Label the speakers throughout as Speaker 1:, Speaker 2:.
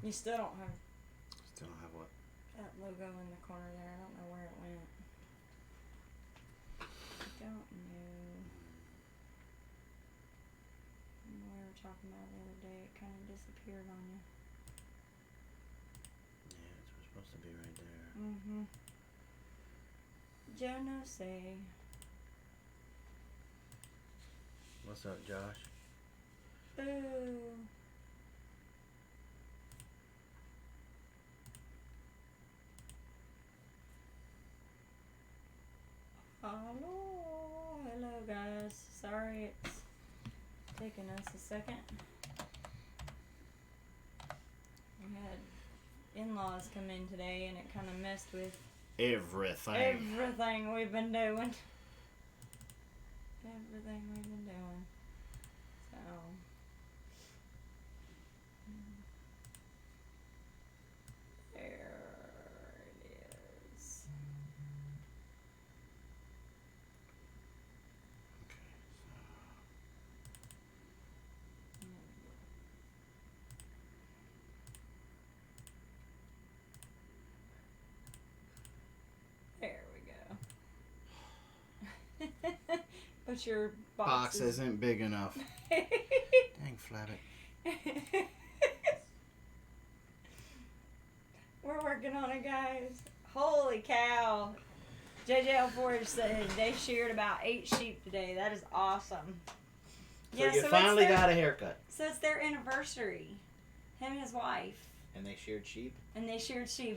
Speaker 1: You still don't have
Speaker 2: Still don't have what?
Speaker 1: that logo in the corner there. I don't know where it went. I don't know. We were talking about it the other day. It kind of disappeared on you.
Speaker 2: Yeah, it's supposed to be right there.
Speaker 1: Mm-hmm. Yo no sé.
Speaker 2: What's up, Josh?
Speaker 1: Boo. Hello guys. Sorry it's taking us a second. We had in-laws come in today and it kind of messed with everything we've been doing. So there it is. There we go. But your
Speaker 2: box isn't big enough. Dang, Flabbit.
Speaker 1: We're working on it, guys. Holy cow. JJL Forge said they sheared about 8 sheep today. That is awesome.
Speaker 2: So you finally got a haircut.
Speaker 1: So it's their anniversary. Him and his wife.
Speaker 2: And they sheared sheep?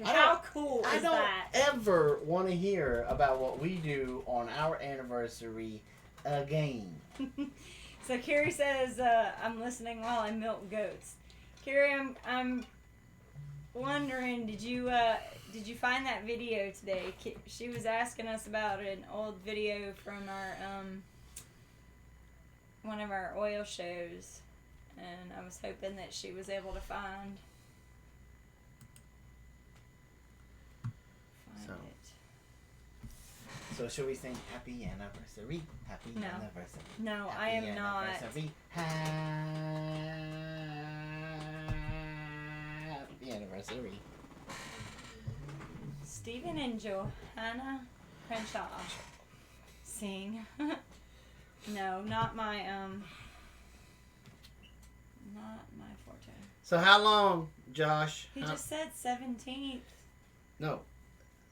Speaker 1: How cool is that?
Speaker 2: I don't ever want to hear about what we do on our anniversary again.
Speaker 1: So Carrie says, I'm listening while I milk goats. Carrie, I'm wondering, did you find that video today? She was asking us about an old video from our one of our oil shows, and I was hoping that she was able to find it.
Speaker 2: So should we sing Happy Anniversary? Happy Anniversary.
Speaker 1: No,
Speaker 2: Happy
Speaker 1: I am not.
Speaker 2: Happy Anniversary.
Speaker 1: Stephen and Johanna Crenshaw sing. No, not my forte.
Speaker 2: So how long, Josh?
Speaker 1: He just said 17th.
Speaker 2: No.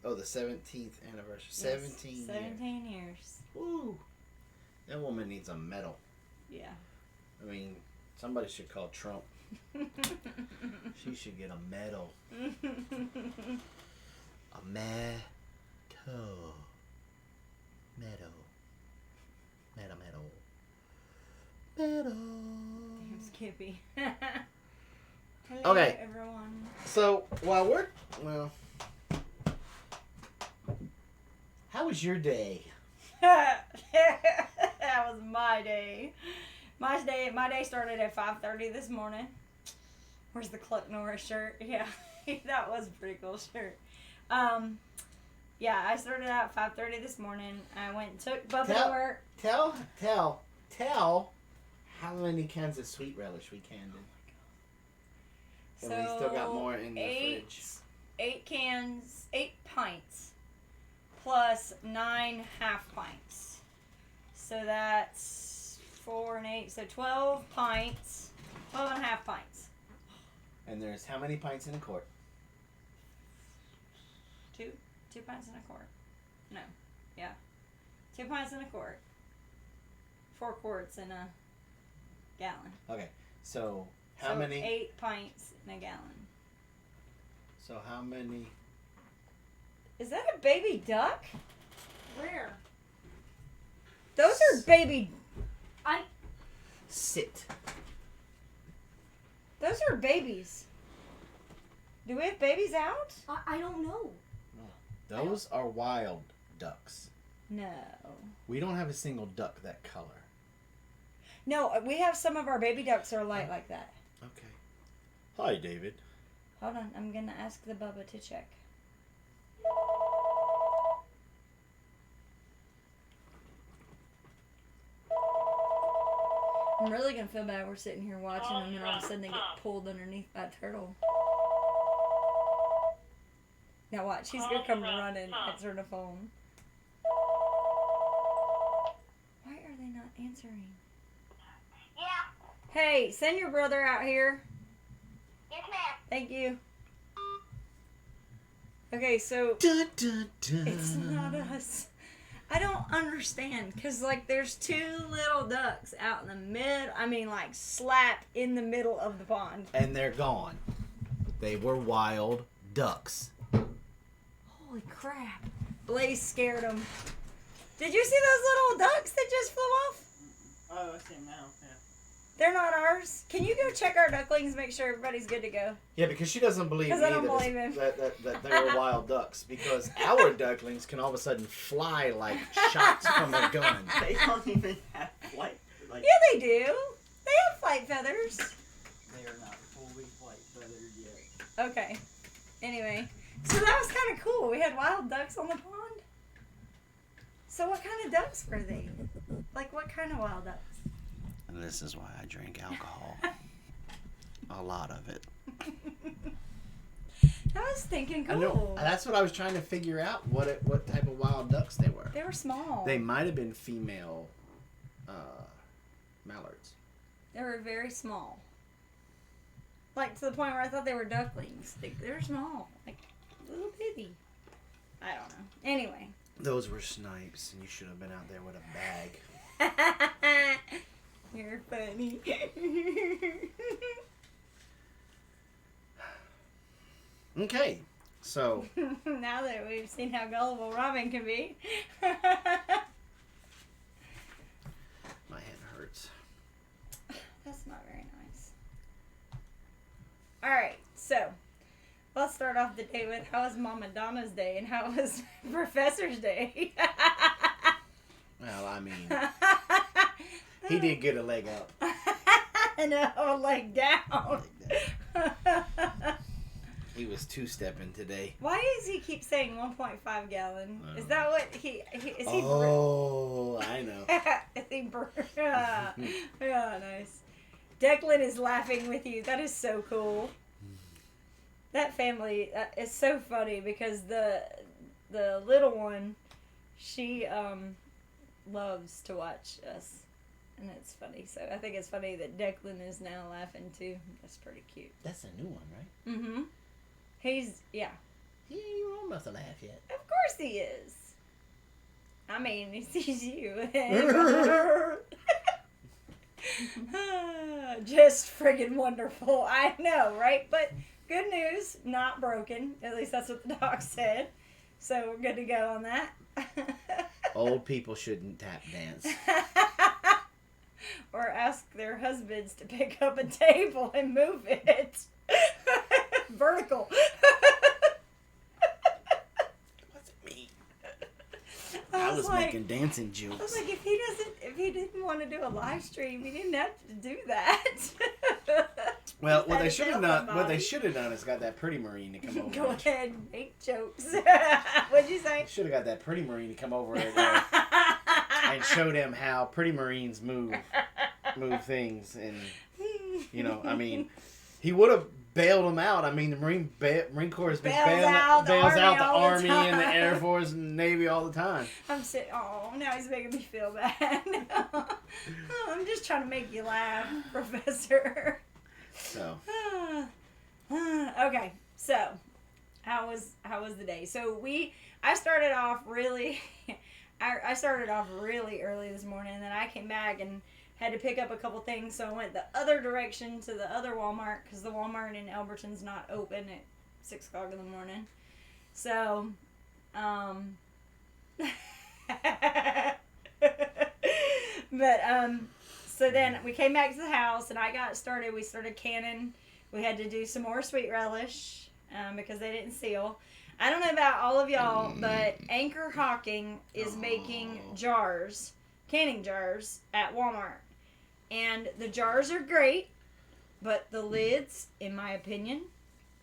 Speaker 2: Oh, the 17th anniversary.
Speaker 1: Yes,
Speaker 2: 17
Speaker 1: years.
Speaker 2: Woo. That woman needs a medal.
Speaker 1: Yeah.
Speaker 2: I mean, somebody should call Trump. She should get a medal. A medal.
Speaker 1: Damn, Skippy. Hello,
Speaker 2: okay,
Speaker 1: everyone.
Speaker 2: So, how was your day?
Speaker 1: That was my day. My day started at 5:30 this morning. Where's the Cluck Norris shirt? Yeah, that was a pretty cool shirt. Yeah, I started out at 5:30 this morning. I went and took Bubba to work.
Speaker 2: Tell how many cans of sweet relish we canned in. And we still got more in the fridge.
Speaker 1: 8 pints, plus 9 half pints. So that's 4 and 8, so 12 pints, 12 and a half pints.
Speaker 2: And there's how many pints in a quart?
Speaker 1: 2 pints in a quart. No, yeah, 2 pints in a quart. 4 quarts in a gallon.
Speaker 2: Okay, so how many?
Speaker 1: 8 pints in a gallon.
Speaker 2: So how many?
Speaker 1: Is that a baby duck? Where? Those are baby.
Speaker 2: Sit.
Speaker 1: Those are babies. Do we have babies out?
Speaker 3: I don't know.
Speaker 2: Those are wild ducks.
Speaker 1: No.
Speaker 2: We don't have a single duck that color.
Speaker 1: No, we have some of our baby ducks are light like that.
Speaker 2: Okay. Hi, David.
Speaker 1: Hold on, I'm gonna ask the Bubba to check. I'm really gonna feel bad we're sitting here watching them and all of a sudden they get pulled underneath by a turtle. Now watch, he's gonna come running, answer the phone. Why are they not answering?
Speaker 3: Yeah.
Speaker 1: Hey, send your brother out here.
Speaker 3: Yes, ma'am.
Speaker 1: Thank you. Okay, so
Speaker 2: Dun, dun, dun.
Speaker 1: it's not us. I don't understand, because, like, there's two little ducks out in the slap in the middle of the pond.
Speaker 2: And they're gone. They were wild ducks.
Speaker 1: Holy crap. Blaze scared them. Did you see those little ducks that just flew off?
Speaker 4: Oh, I see them now. Yeah.
Speaker 1: They're not ours. Can you go check our ducklings, make sure everybody's good to go?
Speaker 2: Yeah, because she doesn't believe
Speaker 1: 'Cause
Speaker 2: me
Speaker 1: I don't
Speaker 2: that,
Speaker 1: believe him.
Speaker 2: that they were wild ducks. Because our ducklings can all of a sudden fly like shots from a gun.
Speaker 4: They don't even have flight. Like,
Speaker 1: Yeah, they do. They have flight feathers.
Speaker 4: they are not fully flight feathered yet.
Speaker 1: Okay. Anyway, so that was kind of cool. We had wild ducks on the pond. So what kind of ducks were they? Like, what kind of wild ducks?
Speaker 2: And this is why I drink alcohol. A lot of it.
Speaker 1: I was thinking
Speaker 2: I
Speaker 1: cool.
Speaker 2: know. That's what I was trying to figure out. What type of wild ducks they were.
Speaker 1: They were small.
Speaker 2: They might have been female mallards.
Speaker 1: They were very small. Like, to the point where I thought they were ducklings. They're small. Like, little bitty. I don't know. Anyway.
Speaker 2: Those were snipes, and you should have been out there with a bag.
Speaker 1: You're funny.
Speaker 2: Okay, so
Speaker 1: Now that we've seen how gullible Robin can be.
Speaker 2: my head hurts.
Speaker 1: That's not very nice. Alright, so let's start off the day with how was Mama Donna's day and how was Professor's day?
Speaker 2: Well, I mean, he did get a leg up.
Speaker 1: No, a leg down.
Speaker 2: He was two-stepping today.
Speaker 1: Why does he keep saying 1.5 gallon? Is that what is he?
Speaker 2: Oh, I know.
Speaker 1: Is he? Yeah, nice. Declan is laughing with you. That is so cool. That family is so funny because the little one, she loves to watch us, and it's funny. So I think it's funny that Declan is now laughing too. That's pretty cute.
Speaker 2: That's a new one, right?
Speaker 1: Mm-hmm. He's
Speaker 2: He ain't old enough to laugh yet.
Speaker 1: Of course he is. I mean, he sees you. Just friggin' wonderful. I know, right? But good news, not broken. At least that's what the doc said. So we're good to go on that.
Speaker 2: Old people shouldn't tap dance.
Speaker 1: Or ask their husbands to pick up a table and move it. Vertical.
Speaker 2: What's it mean? I was
Speaker 1: like,
Speaker 2: making dancing
Speaker 1: I
Speaker 2: jokes.
Speaker 1: was like, if he didn't want to do a live stream, he didn't have to do that.
Speaker 2: Well, what
Speaker 1: Had
Speaker 2: they
Speaker 1: to
Speaker 2: should
Speaker 1: tell
Speaker 2: have done,
Speaker 1: somebody.
Speaker 2: is got that pretty marine to come over.
Speaker 1: Go ahead and make jokes. What'd you say?
Speaker 2: Should have got that pretty marine to come over there and show them how pretty marines move things, and I mean, he would have bailed them out. I mean, the Marine Corps has been bails out the Army and the Air Force and the Navy all the time.
Speaker 1: I'm sitting. Oh, now he's making me feel bad. I'm just trying to make you laugh, Professor.
Speaker 2: So
Speaker 1: okay, so how was the day? So I started off really early this morning, and then I came back and had to pick up a couple things, so I went the other direction to the other Walmart because the Walmart in Alberton's not open at 6 o'clock in the morning. So, so then we came back to the house and I got started. We started canning. We had to do some more sweet relish because they didn't seal. I don't know about all of y'all, but Anchor Hawking is making canning jars at Walmart. And the jars are great, but the lids, in my opinion,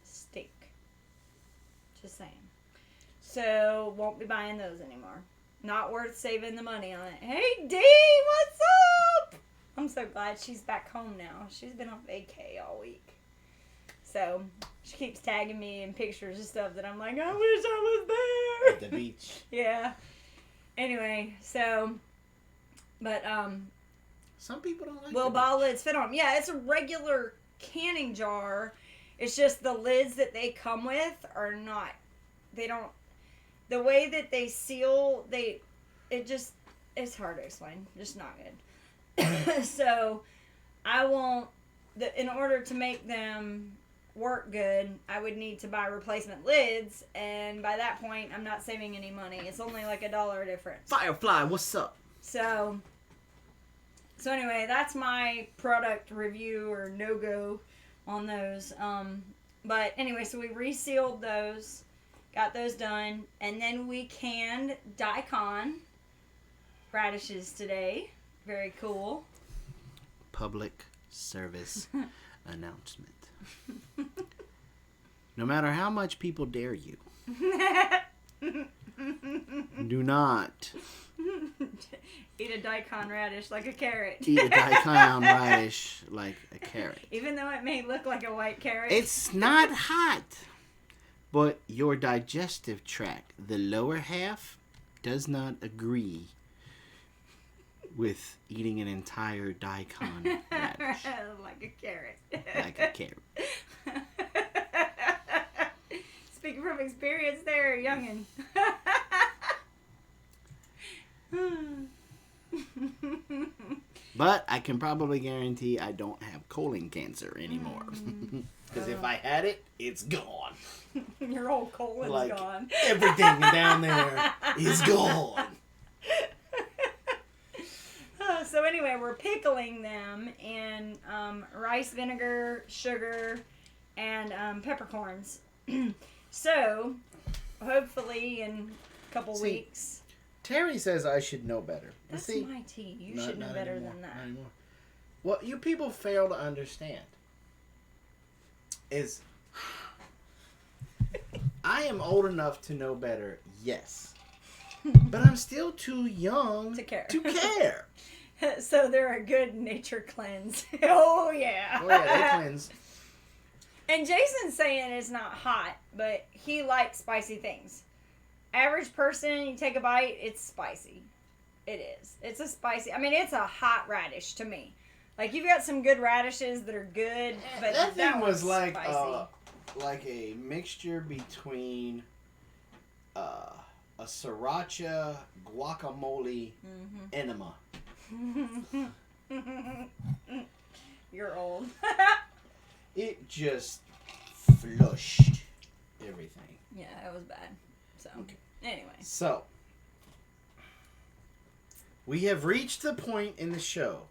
Speaker 1: stink. Just saying. So, won't be buying those anymore. Not worth saving the money on it. Hey, Dee, what's up? I'm so glad she's back home now. She's been on vacay all week. So she keeps tagging me in pictures and stuff that I'm like, I wish I was there.
Speaker 2: At the beach.
Speaker 1: Yeah. Anyway, so, but,
Speaker 2: Some people don't like
Speaker 1: will
Speaker 2: the beach.
Speaker 1: bottle lids fit on 'em? Yeah, it's a regular canning jar. It's just the lids that they come with are not, they don't, the way that they seal, it's hard to explain. Just not good. So, I won't, in order to make them work good, I would need to buy replacement lids, and by that point, I'm not saving any money. It's only like $1 difference.
Speaker 2: Firefly, what's up?
Speaker 1: So anyway, that's my product review or no-go on those. But anyway, so we resealed those, got those done, and then we canned daikon radishes today. Very cool.
Speaker 2: Public service announcement. No matter how much people dare you, do not
Speaker 1: Eat a daikon radish like a carrot.
Speaker 2: eat a daikon radish like a carrot.
Speaker 1: Even though it may look like a white carrot.
Speaker 2: It's not hot, but your digestive tract, the lower half, does not agree with eating an entire daikon radish
Speaker 1: like a carrot.
Speaker 2: like a carrot.
Speaker 1: Speaking from experience there, youngin'.
Speaker 2: But I can probably guarantee I don't have colon cancer anymore. Because if I had it, it's gone.
Speaker 1: Your whole colon's
Speaker 2: Like,
Speaker 1: gone.
Speaker 2: everything down there is gone.
Speaker 1: So anyway, we're pickling them in rice vinegar, sugar, and peppercorns. So, hopefully in a couple weeks.
Speaker 2: Terry says I should know better.
Speaker 1: That's
Speaker 2: See,
Speaker 1: my tea. You should know better
Speaker 2: anymore,
Speaker 1: than that.
Speaker 2: not anymore. What you people fail to understand is I am old enough to know better, yes. But I'm still too young
Speaker 1: To care.
Speaker 2: To care.
Speaker 1: So they're a good nature cleanse. Oh, yeah.
Speaker 2: Oh, yeah, they cleanse.
Speaker 1: And Jason's saying it's not hot, but he likes spicy things. Average person, you take a bite, it's spicy. It is. It's a spicy. I mean, it's a hot radish to me. Like, you've got some good radishes that are good, but
Speaker 2: that thing was
Speaker 1: one's
Speaker 2: like a mixture between a sriracha guacamole enema.
Speaker 1: You're old.
Speaker 2: It just flushed everything.
Speaker 1: Yeah, it was bad. So,
Speaker 2: Okay.
Speaker 1: Anyway.
Speaker 2: So, we have reached the point in the show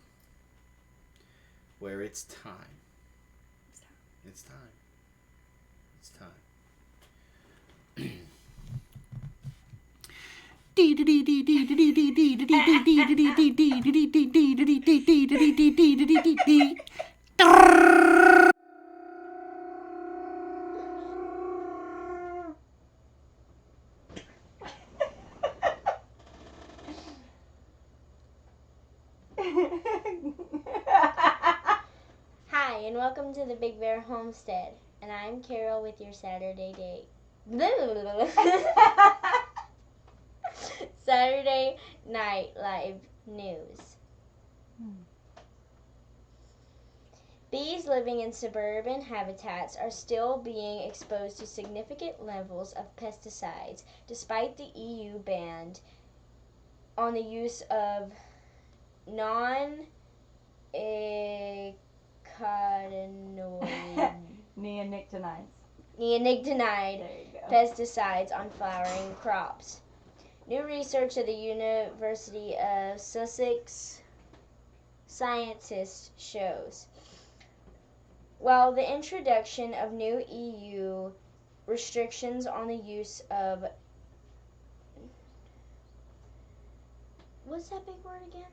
Speaker 2: where it's time. It's time. It's time.
Speaker 5: Hi, and welcome to the Big Bear Homestead. And I'm Carol with your Saturday Night Live News. Bees living in suburban habitats are still being exposed to significant levels of pesticides, despite the EU ban on the use of non-ecotinoid
Speaker 1: Neonicotinoids.
Speaker 5: neonicotinoid
Speaker 1: There you go.
Speaker 5: pesticides on flowering crops. New research at the University of Sussex scientists shows while the introduction of new EU restrictions on the use of what's that big word again?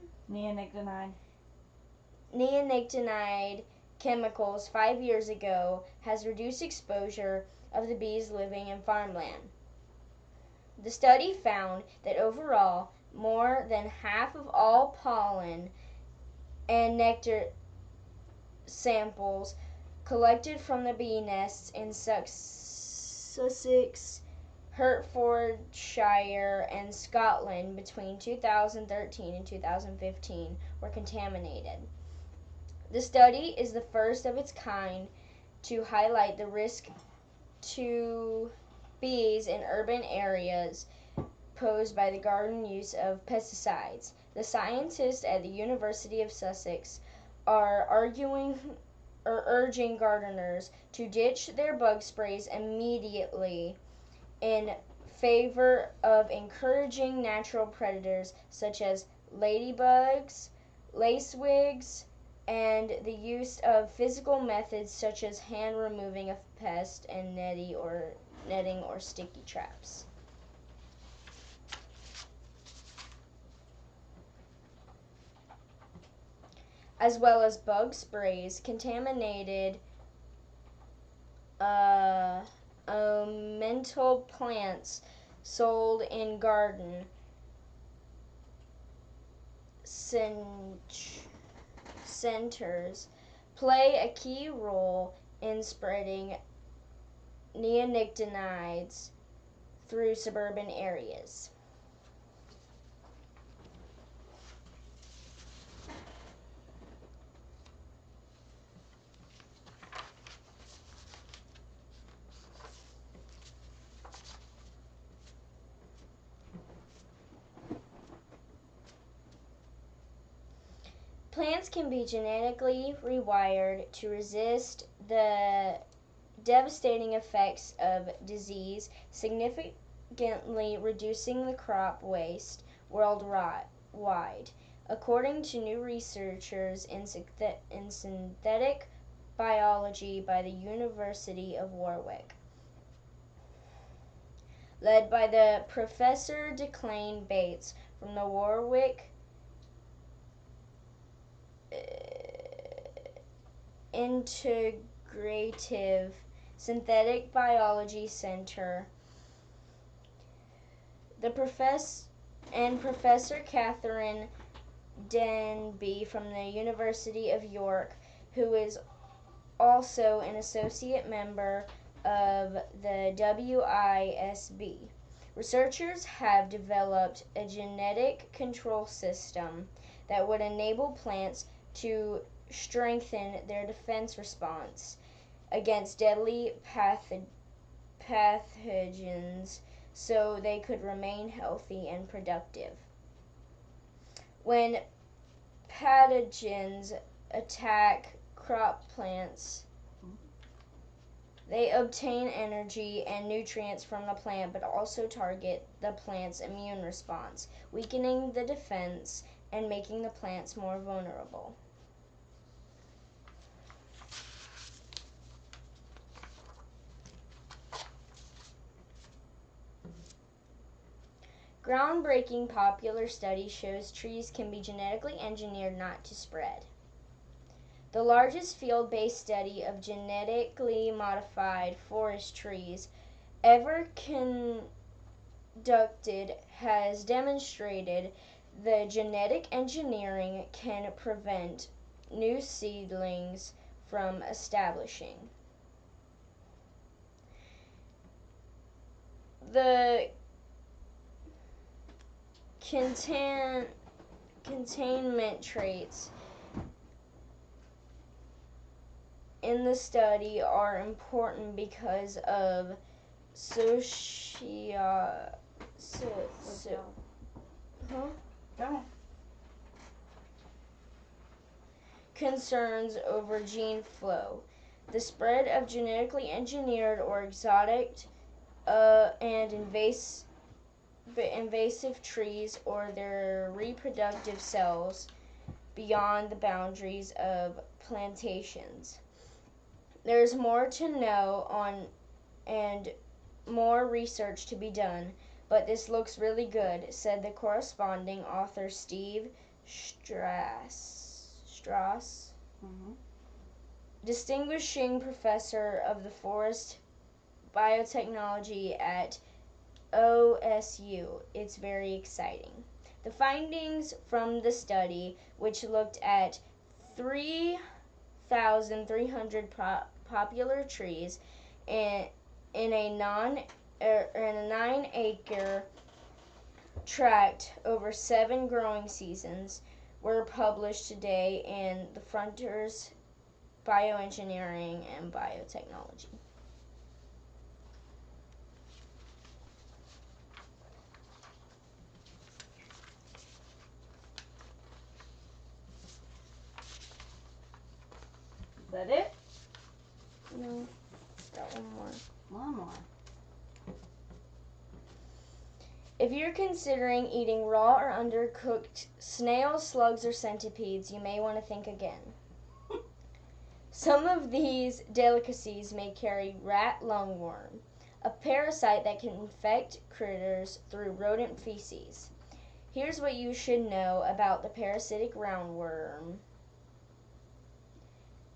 Speaker 5: Neonicotinoid chemicals 5 years ago has reduced exposure of the bees living in farmland. The study found that overall, more than half of all pollen and nectar samples collected from the bee nests in Sussex, Hertfordshire, and Scotland between 2013 and 2015 were contaminated. The study is the first of its kind to highlight the risk to bees in urban areas posed by the garden use of pesticides. The scientists at the University of Sussex are urging gardeners to ditch their bug sprays immediately in favor of encouraging natural predators such as ladybugs, lacewings, and the use of physical methods such as hand removing of pests and netting or sticky traps. As well as bug sprays, contaminated ornamental plants sold in garden centers play a key role in spreading neonicotinoids through suburban areas. Plants can be genetically rewired to resist the devastating effects of disease, significantly reducing the crop waste worldwide, according to new researchers in synthetic biology by the University of Warwick. Led by the Professor Declan Bates from the Warwick Integrative Synthetic Biology Center. Professor Catherine Denby from the University of York, who is also an associate member of the WISB. Researchers have developed a genetic control system that would enable plants to strengthen their defense response against deadly pathogens so they could remain healthy and productive. When pathogens attack crop plants, they obtain energy and nutrients from the plant but also target the plant's immune response, weakening the defense and making the plants more vulnerable. Groundbreaking popular study shows trees can be genetically engineered not to spread. The largest field-based study of genetically modified forest trees ever conducted has demonstrated the genetic engineering can prevent new seedlings from establishing. The containment traits in the study are important because of concerns over gene flow, the spread of genetically engineered or exotic and invasive trees or their reproductive cells beyond the boundaries of plantations. There's more to know and more research to be done, but this looks really good, said the corresponding author Steve Strauss, distinguishing professor of the forest biotechnology at OSU. It's very exciting. The findings from the study, which looked at 3,300 popular trees in a 9-acre tract over 7 growing seasons were published today in the Frontiers Bioengineering and Biotechnology.
Speaker 1: Is that it?
Speaker 5: No, got one more.
Speaker 1: One more.
Speaker 5: If you're considering eating raw or undercooked snails, slugs, or centipedes, you may want to think again. Some of these delicacies may carry rat lungworm, a parasite that can infect critters through rodent feces. Here's what you should know about the parasitic roundworm,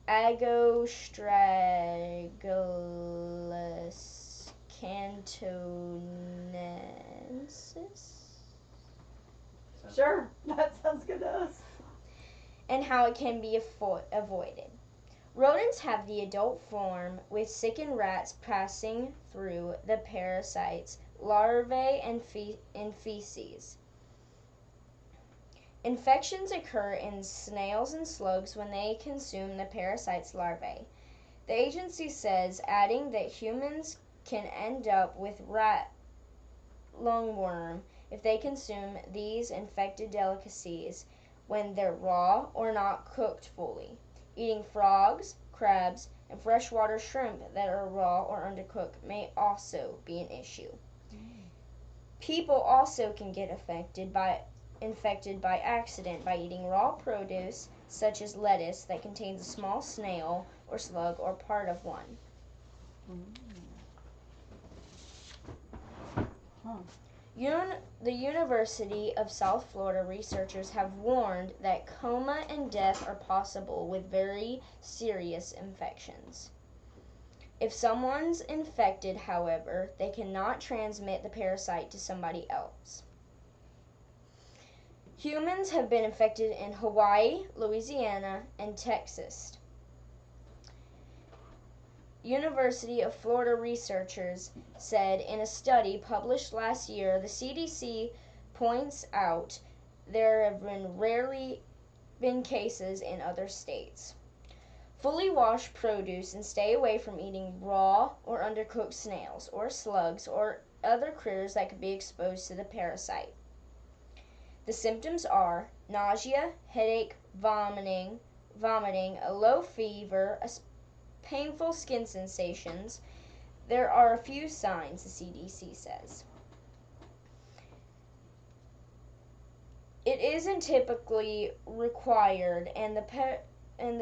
Speaker 5: Agostragalus cantonensis,
Speaker 1: Sure, that sounds good to us.
Speaker 5: and how it can be avoided. Rodents have the adult form, with sickened rats passing through the parasite's larvae and feces. Infections occur in snails and slugs when they consume the parasite's larvae. The agency says, adding that humans can end up with rat lungworm if they consume these infected delicacies when they're raw or not cooked fully. Eating frogs, crabs, and freshwater shrimp that are raw or undercooked may also be an issue. People also can get infected by accident by eating raw produce such as lettuce that contains a small snail or slug or part of one. The University of South Florida researchers have warned that coma and death are possible with very serious infections. If someone's infected, however, they cannot transmit the parasite to somebody else. Humans have been infected in Hawaii, Louisiana, and Texas. University of Florida researchers said in a study published last year, the CDC points out there have rarely been cases in other states. Fully washed produce and stay away from eating raw or undercooked snails or slugs or other critters that could be exposed to the parasite. The symptoms are nausea, headache, vomiting, a low fever, painful skin sensations. There are a few signs, the CDC says. It isn't typically required, and the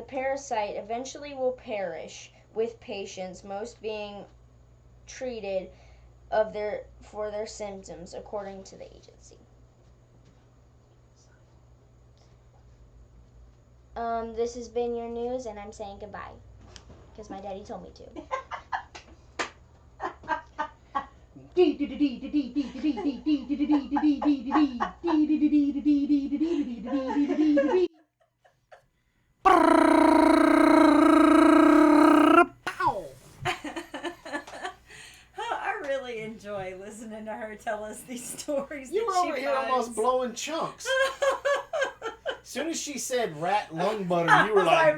Speaker 5: parasite eventually will perish, with patients most being treated for their symptoms, according to the agency. This has been your news, and I'm saying goodbye. Because my daddy told me to.
Speaker 1: I really enjoy listening to her tell us these stories.
Speaker 2: You were
Speaker 1: that she
Speaker 2: over here
Speaker 1: finds.
Speaker 2: almost blowing chunks. As soon as she said rat lung butter, you were like...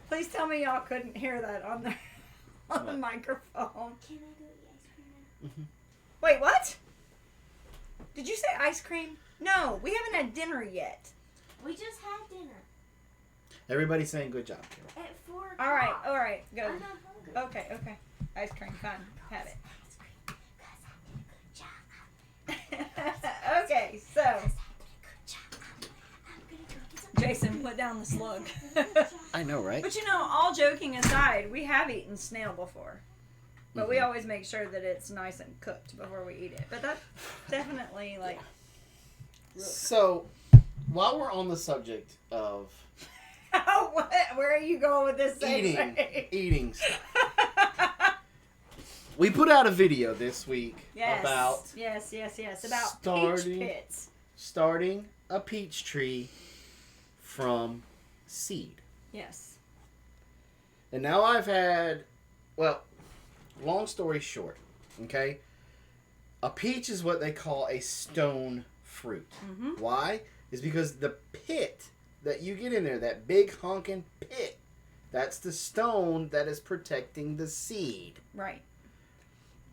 Speaker 1: Please tell me y'all couldn't hear that on the microphone.
Speaker 5: Can I go eat ice cream now?
Speaker 2: Mm-hmm.
Speaker 1: Wait, what? Did you say ice cream? No, we haven't had dinner yet.
Speaker 5: We just had dinner.
Speaker 2: Everybody's saying good job, Carol.
Speaker 5: At 4 o'clock.
Speaker 1: All right, go.
Speaker 5: I'm not hungry.
Speaker 1: Okay. Ice cream, fine. Have it.
Speaker 5: Ice cream, 'cause I did a good job.
Speaker 1: Okay, so
Speaker 5: I'm gonna go get some
Speaker 1: Jason, put down the slug.
Speaker 2: I know, right?
Speaker 1: But all joking aside, we have eaten snail before. But we
Speaker 2: Mhm.
Speaker 1: always make sure that it's nice and cooked before we eat it. But that's definitely like...
Speaker 2: So, while we're on the subject of
Speaker 1: What? Where are you going with this
Speaker 2: eating stuff, we put out a video this week about
Speaker 1: Yes. About
Speaker 2: starting-
Speaker 1: peach pits.
Speaker 2: starting a peach tree from seed.
Speaker 1: Yes.
Speaker 2: And now I've had, well, long story short, okay? A peach is what they call a stone fruit.
Speaker 1: Mm-hmm.
Speaker 2: Why? Is because the pit that you get in there, that big honking pit, that's the stone that is protecting the seed.
Speaker 1: Right.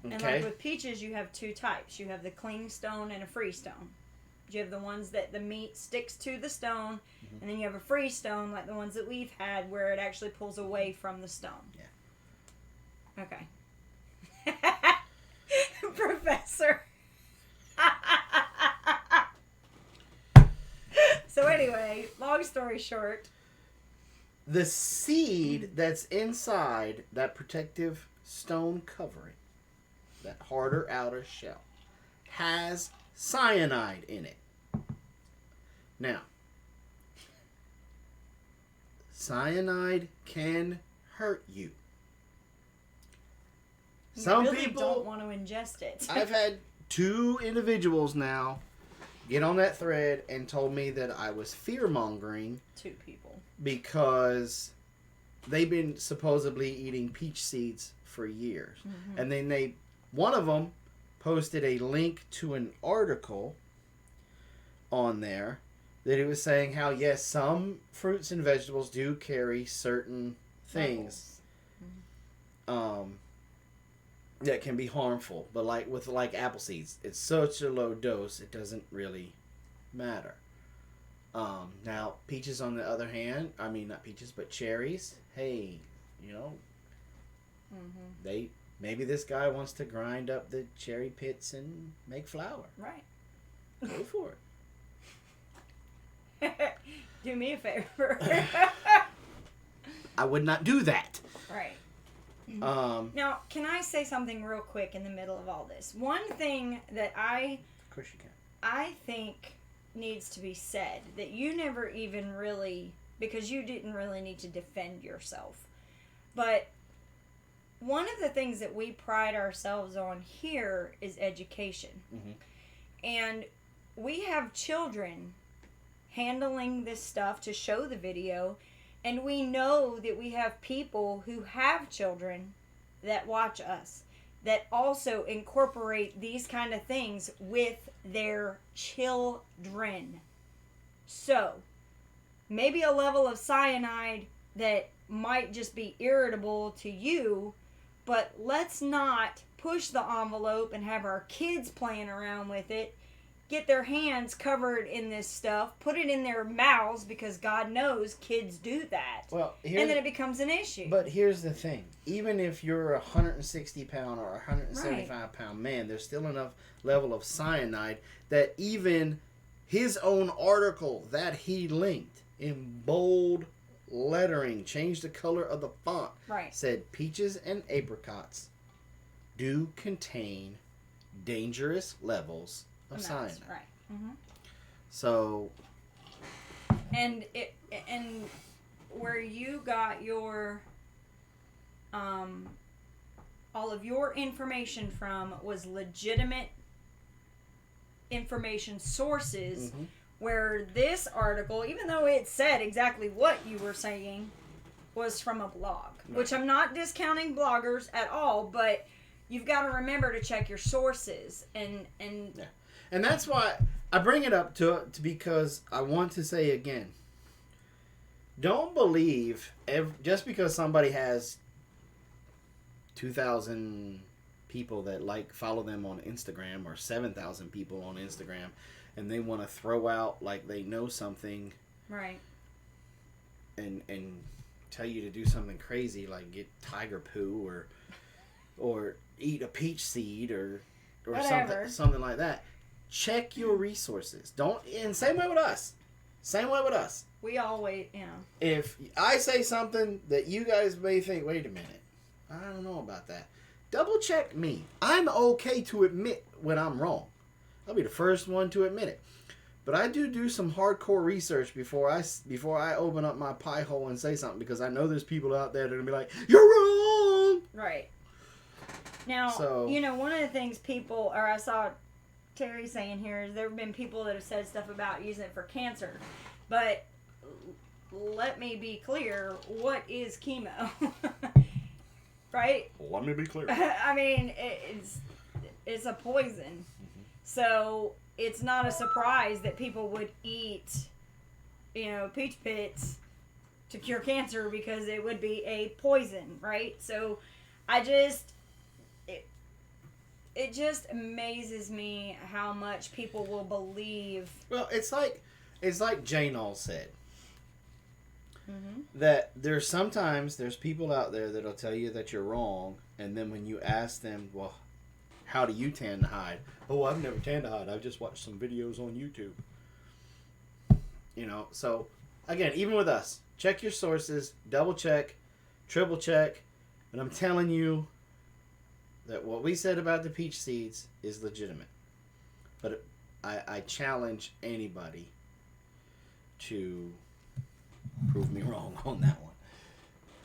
Speaker 2: Okay?
Speaker 1: And like with peaches, you have two types. You have the cling stone and a free stone. You have the ones that the meat sticks to the stone, and then you have a free stone, like the ones that we've had, where it actually pulls away from the stone.
Speaker 2: Yeah.
Speaker 1: Okay. Professor. So anyway, long story short.
Speaker 2: The seed that's inside that protective stone covering, that harder outer shell, has cyanide in it. Now, cyanide can hurt you. Some
Speaker 1: you really
Speaker 2: people
Speaker 1: don't want to ingest it.
Speaker 2: I've had 2 individuals now get on that thread and told me that I was fear-mongering
Speaker 1: 2 people.
Speaker 2: because they've been supposedly eating peach seeds for years.
Speaker 1: Mm-hmm.
Speaker 2: And then one of them posted a link to an article on there that it was saying how, yes, some fruits and vegetables do carry certain things that can be harmful. But like apple seeds, it's such a low dose, it doesn't really matter. Now, peaches on the other hand, I mean, not peaches, but cherries, hey, you know, maybe this guy wants to grind up the cherry pits and make flour.
Speaker 1: Right.
Speaker 2: Go for it.
Speaker 1: Do me a favor.
Speaker 2: I would not do that.
Speaker 1: Right.
Speaker 2: Of
Speaker 1: Now, can I say something real quick in the middle of all this? One thing that I
Speaker 2: course you can.
Speaker 1: think needs to be said that you never even really, because you didn't really need to defend yourself, but one of the things that we pride ourselves on here is education.
Speaker 2: Mm-hmm.
Speaker 1: And we have children handling this stuff to show the video, and we know that we have people who have children that watch us that also incorporate these kind of things with their children. So, maybe a level of cyanide that might just be irritable to you, but let's not push the envelope and have our kids playing around with it, get their hands covered in this stuff, put it in their mouths, because God knows kids do that.
Speaker 2: Well,
Speaker 1: and then it becomes an issue.
Speaker 2: But here's the thing. Even if you're a 160-pound or 175-pound man, there's still enough level of cyanide that even his own article that he linked in bold lettering, changed the color of the font, said peaches and apricots do contain dangerous levels of cyanide.
Speaker 1: Right. Mm-hmm.
Speaker 2: So,
Speaker 1: and where you got your all of your information from was legitimate information sources, where this article, even though it said exactly what you were saying, was from a blog. Right. Which I'm not discounting bloggers at all, but you've got to remember to check your sources and
Speaker 2: yeah. And that's why I bring it up to because I want to say again, don't believe just because somebody has 2,000 people that follow them on Instagram, or 7,000 people on Instagram, and they want to throw out like they know something,
Speaker 1: right?
Speaker 2: And tell you to do something crazy like get tiger poo or eat a peach seed or something like that. Check your resources. And same way with us.
Speaker 1: We always,
Speaker 2: If I say something that you guys may think, wait a minute, I don't know about that. Double check me. I'm okay to admit when I'm wrong. I'll be the first one to admit it. But I do some hardcore research before I open up my pie hole and say something, because I know there's people out there that are going to be like, you're wrong!
Speaker 1: Right. Now, one of the things I saw Terry saying here is there have been people that have said stuff about using it for cancer. But let me be clear. What is chemo? Right?
Speaker 2: Let me be clear.
Speaker 1: I mean, it's a poison. So it's not a surprise that people would eat, peach pits to cure cancer because it would be a poison, right? So it just amazes me how much people will believe.
Speaker 2: Well, it's like Jane all said.
Speaker 1: Mm-hmm.
Speaker 2: That there's people out there that'll tell you that you're wrong, and then when you ask them, well, how do you tan the hide? Oh, I've never tanned a hide. I've just watched some videos on YouTube. So again, even with us, check your sources, double check, triple check, and I'm telling you that what we said about the peach seeds is legitimate. But I challenge anybody to prove me wrong on that one.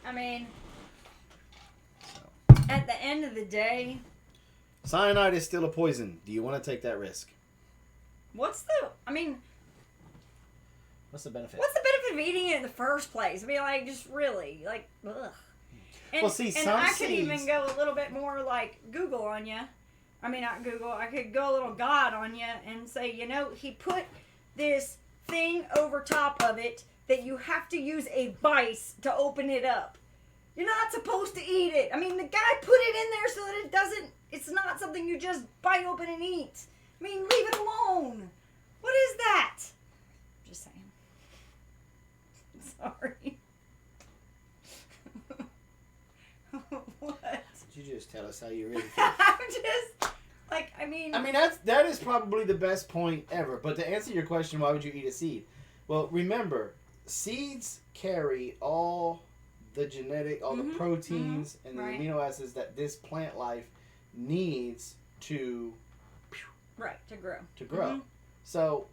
Speaker 1: I mean,
Speaker 2: So.
Speaker 1: at the end of the day,
Speaker 2: Cyanide is still a poison. Do you want to take that risk?
Speaker 1: what's the benefit of eating it in the first place? I mean, like, just really, like, ugh. And,
Speaker 2: Well, see,
Speaker 1: and
Speaker 2: some
Speaker 1: I could
Speaker 2: seeds-
Speaker 1: even go a little bit more like Google on you. I mean, not Google. I could go a little God on you and say, he put this thing over top of it that you have to use a vice to open it up. You're not supposed to eat it. I mean, the guy put it in there so that it's not something you just bite open and eat. I mean, leave it alone. What is that? Just saying. Sorry. What?
Speaker 2: Did you just tell us how you really feel?
Speaker 1: I'm just, I mean,
Speaker 2: that is probably the best point ever. But to answer your question, why would you eat a seed? Well, remember, seeds carry all the
Speaker 1: Mhm,
Speaker 2: proteins and the
Speaker 1: right.
Speaker 2: amino acids that this plant life needs to
Speaker 1: to grow.
Speaker 2: grow.
Speaker 1: Mhm.
Speaker 2: So,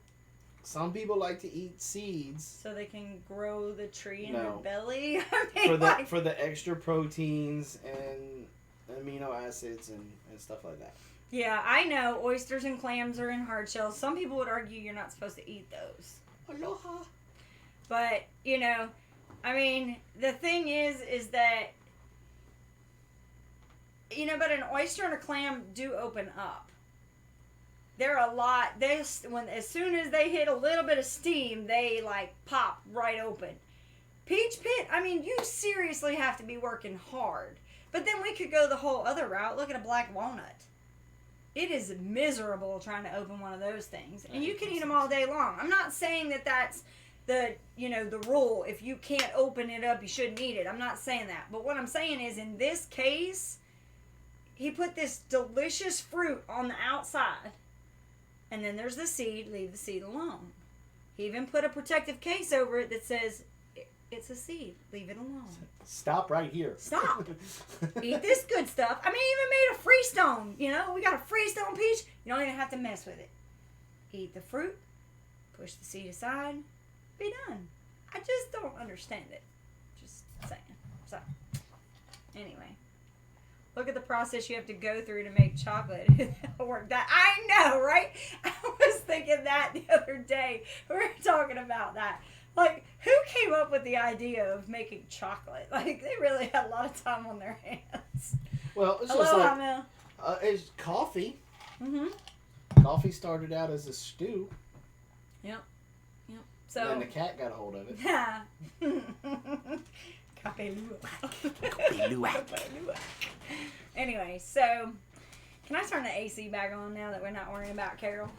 Speaker 2: some people like to eat seeds
Speaker 1: So they can grow the tree in
Speaker 2: No.
Speaker 1: their belly. I mean,
Speaker 2: for the extra proteins and amino acids and stuff like that.
Speaker 1: yeah, I know oysters and clams are in hard shells. Some people would argue you're not supposed to eat those.
Speaker 2: Aloha.
Speaker 1: But, I mean, the thing is that, but an oyster and a clam do open up. They're a lot. As soon as they hit a little bit of steam, they pop right open. Peach pit, I mean, you seriously have to be working hard. But then we could go the whole other route. Look at a black walnut. It is miserable trying to open one of those things. And you can eat them all day long. I'm not saying that that's the rule. If you can't open it up, you shouldn't eat it. I'm not saying that. But what I'm saying is, in this case, he put this delicious fruit on the outside. And then there's the seed. Leave the seed alone. He even put a protective case over it that says, it's a seed. Leave it alone.
Speaker 2: Stop right here.
Speaker 1: Stop. Eat this good stuff. I mean, even made a freestone. We got a freestone peach. You don't even have to mess with it. Eat the fruit. Push the seed aside. Be done. I just don't understand it. Just saying. So, anyway. Look at the process you have to go through to make chocolate. Work that. I know, right? I was thinking that the other day. We were talking about that. Who came up with the idea of making chocolate? They really had a lot of time on their hands.
Speaker 2: Well, it's
Speaker 1: Hello,
Speaker 2: just like
Speaker 1: Hamil.
Speaker 2: it's coffee.
Speaker 1: Mm-hmm.
Speaker 2: Coffee started out as a stew.
Speaker 1: Yep.
Speaker 2: And
Speaker 1: So.
Speaker 2: then the cat got a hold of it.
Speaker 1: Yeah. Capelua. Anyway, so can I turn the AC back on now that we're not worrying about Carol?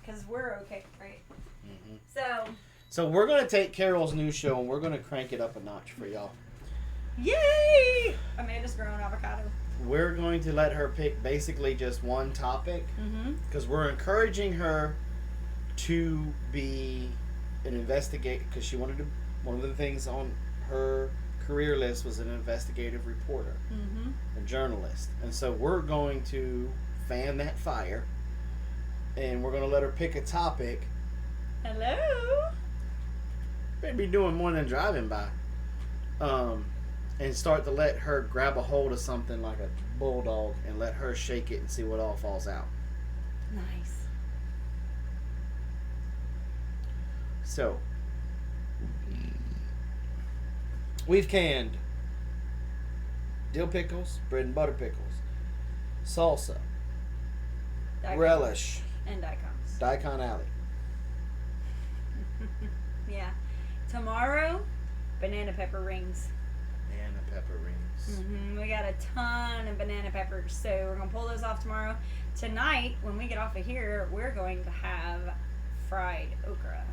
Speaker 1: Because we're okay, right?
Speaker 2: Mm-hmm. So we're going to take Carol's new show and we're going to crank it up a notch for y'all.
Speaker 1: Yay! Amanda's growing avocado.
Speaker 2: We're going to let her pick basically just one topic because we're encouraging her to be an investigator because she wanted to. One of the things on her career list was an investigative reporter, a journalist, and so we're going to fan that fire, and we're going to let her pick a topic.
Speaker 1: Hello.
Speaker 2: Maybe doing more than driving by, and start to let her grab a hold of something like a bulldog and let her shake it and see what all falls out.
Speaker 1: Nice.
Speaker 2: So, We've canned dill pickles, bread and butter pickles, salsa,
Speaker 1: Daikon.
Speaker 2: relish,
Speaker 1: And daikons.
Speaker 2: daikon alley.
Speaker 1: Yeah. Tomorrow, banana pepper rings.
Speaker 2: Banana pepper rings.
Speaker 1: We got a ton of banana peppers, so we're gonna pull those off tomorrow. Tonight, when we get off of here, we're going to have fried okra.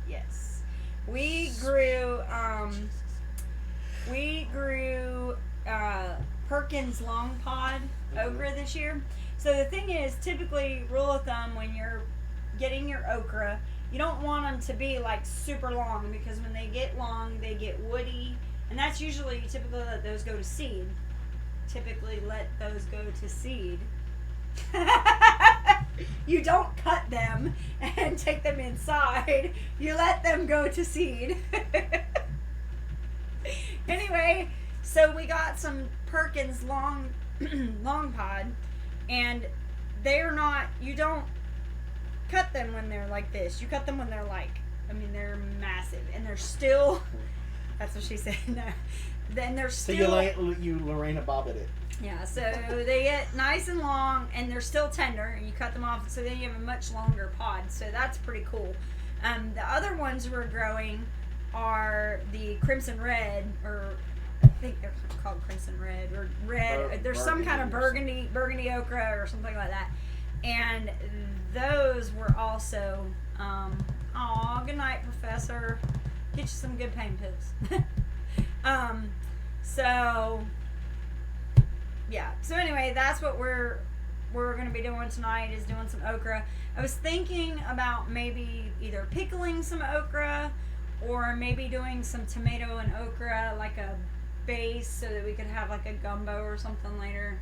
Speaker 1: Yes, we grew Perkins long pod okra this year. So the thing is, typically, rule of thumb, when you're getting your okra, you don't want them to be like super long, because when they get long, they get woody. And that's usually, you typically let those go to seed. You don't cut them and take them inside. You let them go to seed. Anyway, so we got some Perkins long pod, and they're not, you don't cut them when they're like this. You cut them when they're like, they're massive, and they're still, that's what she said. No. Then they're still.
Speaker 2: So you Lorena Bobbitt it.
Speaker 1: Yeah, so they get nice and long, and they're still tender, and you cut them off, so then you have a much longer pod. So that's pretty cool. The other ones we're growing are the crimson red, or I think they're called crimson red, or red. There's some kind of burgundy okra or something like that. And those were also, good night, Professor. Get you some good pain pills. So anyway, that's what we're going to be doing tonight, is doing some okra. I was thinking about maybe either pickling some okra, or maybe doing some tomato and okra, like a base, so that we could have like a gumbo or something later.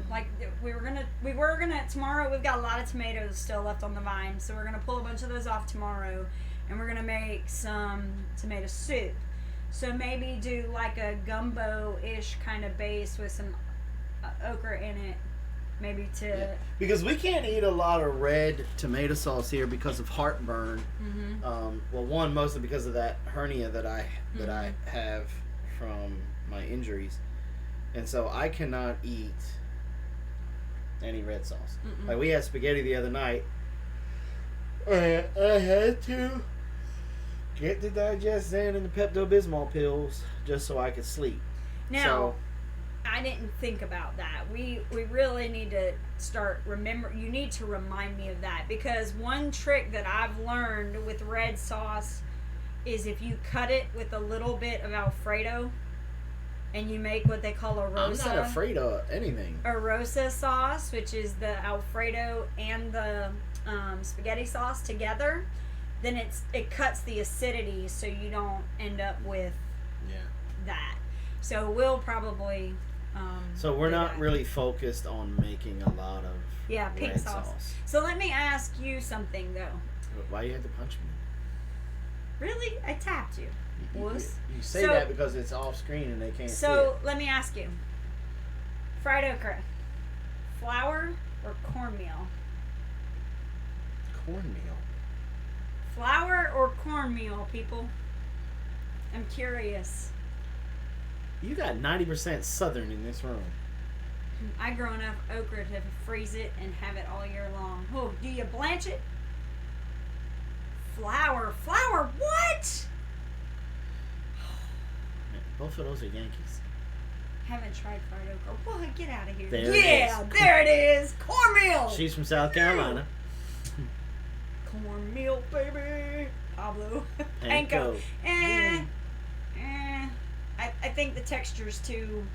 Speaker 1: Like we were gonna tomorrow. We've got a lot of tomatoes still left on the vine, so we're gonna pull a bunch of those off tomorrow, and we're gonna make some tomato soup. So maybe do like a gumbo-ish kind of base with some okra in it, maybe to.
Speaker 2: Yeah. Because we can't eat a lot of red tomato sauce here because of heartburn. Well, one, mostly because of that hernia that I have from my injuries, and so I cannot eat any red sauce. Like, we had spaghetti the other night. I had to get the Digestin and the Pepto-Bismol pills just so I could sleep.
Speaker 1: Now, I didn't think about that. We really need to start you need to remind me of that, because one trick that I've learned with red sauce is if you cut it with a little bit of Alfredo and you make what they call a rosa.
Speaker 2: I'm not afraid of anything.
Speaker 1: A rosa sauce, which is the Alfredo and the spaghetti sauce together, then it cuts the acidity, so you don't end up with that. So we'll probably.
Speaker 2: So we're not really focused on making a lot of
Speaker 1: pink
Speaker 2: red
Speaker 1: sauce. So let me ask you something though.
Speaker 2: Why you had to punch me?
Speaker 1: Really? I tapped you. Wuss.
Speaker 2: You say that because it's off screen and they can't see it.
Speaker 1: So let me ask you. Fried okra, flour or cornmeal?
Speaker 2: Cornmeal.
Speaker 1: Flour or cornmeal, people? I'm curious.
Speaker 2: You got 90% Southern in this room.
Speaker 1: I grow enough okra to freeze it and have it all year long. Oh, do you blanch it? Flour, what?
Speaker 2: Both of those are Yankees.
Speaker 1: Haven't tried fried okra. Boy, get out of here.
Speaker 2: There
Speaker 1: there it is. Cornmeal.
Speaker 2: She's from South Carolina.
Speaker 1: Cornmeal, baby. Pablo.
Speaker 2: Panko.
Speaker 1: I think the texture's too.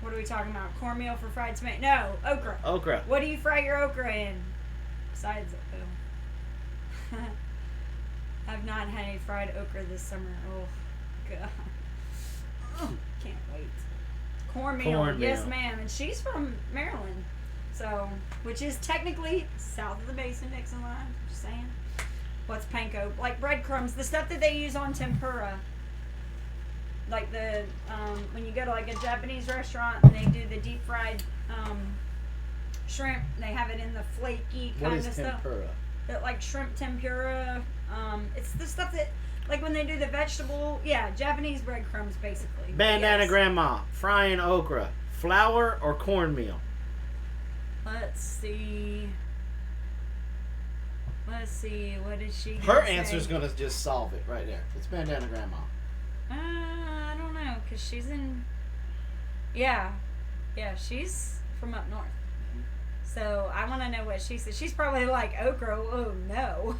Speaker 1: What are we talking about? Cornmeal for fried tomato? No, okra.
Speaker 2: Okra.
Speaker 1: What do you fry your okra in? Besides, I've not had any fried okra this summer. Oh, God. Can't wait. Cornmeal. Yes, ma'am. And she's from Maryland. So, which is technically south of the Basin, Dixon line. Just saying. What's panko? Like breadcrumbs. The stuff that they use on tempura. Like the, when you go to like a Japanese restaurant and they do the deep fried shrimp, they have it in the flaky kind of stuff.
Speaker 2: What is tempura?
Speaker 1: That like shrimp tempura. It's the stuff that like when they do the vegetable, Japanese breadcrumbs basically.
Speaker 2: Bandana
Speaker 1: Yes.
Speaker 2: grandma, frying okra, flour or cornmeal?
Speaker 1: Let's see. What did she?
Speaker 2: Her
Speaker 1: say?
Speaker 2: answer's gonna just solve it right there. It's bandana grandma.
Speaker 1: I don't know, cause she's in. Yeah, she's from up north. So I want to know what she said. She's probably like okra. Oh no.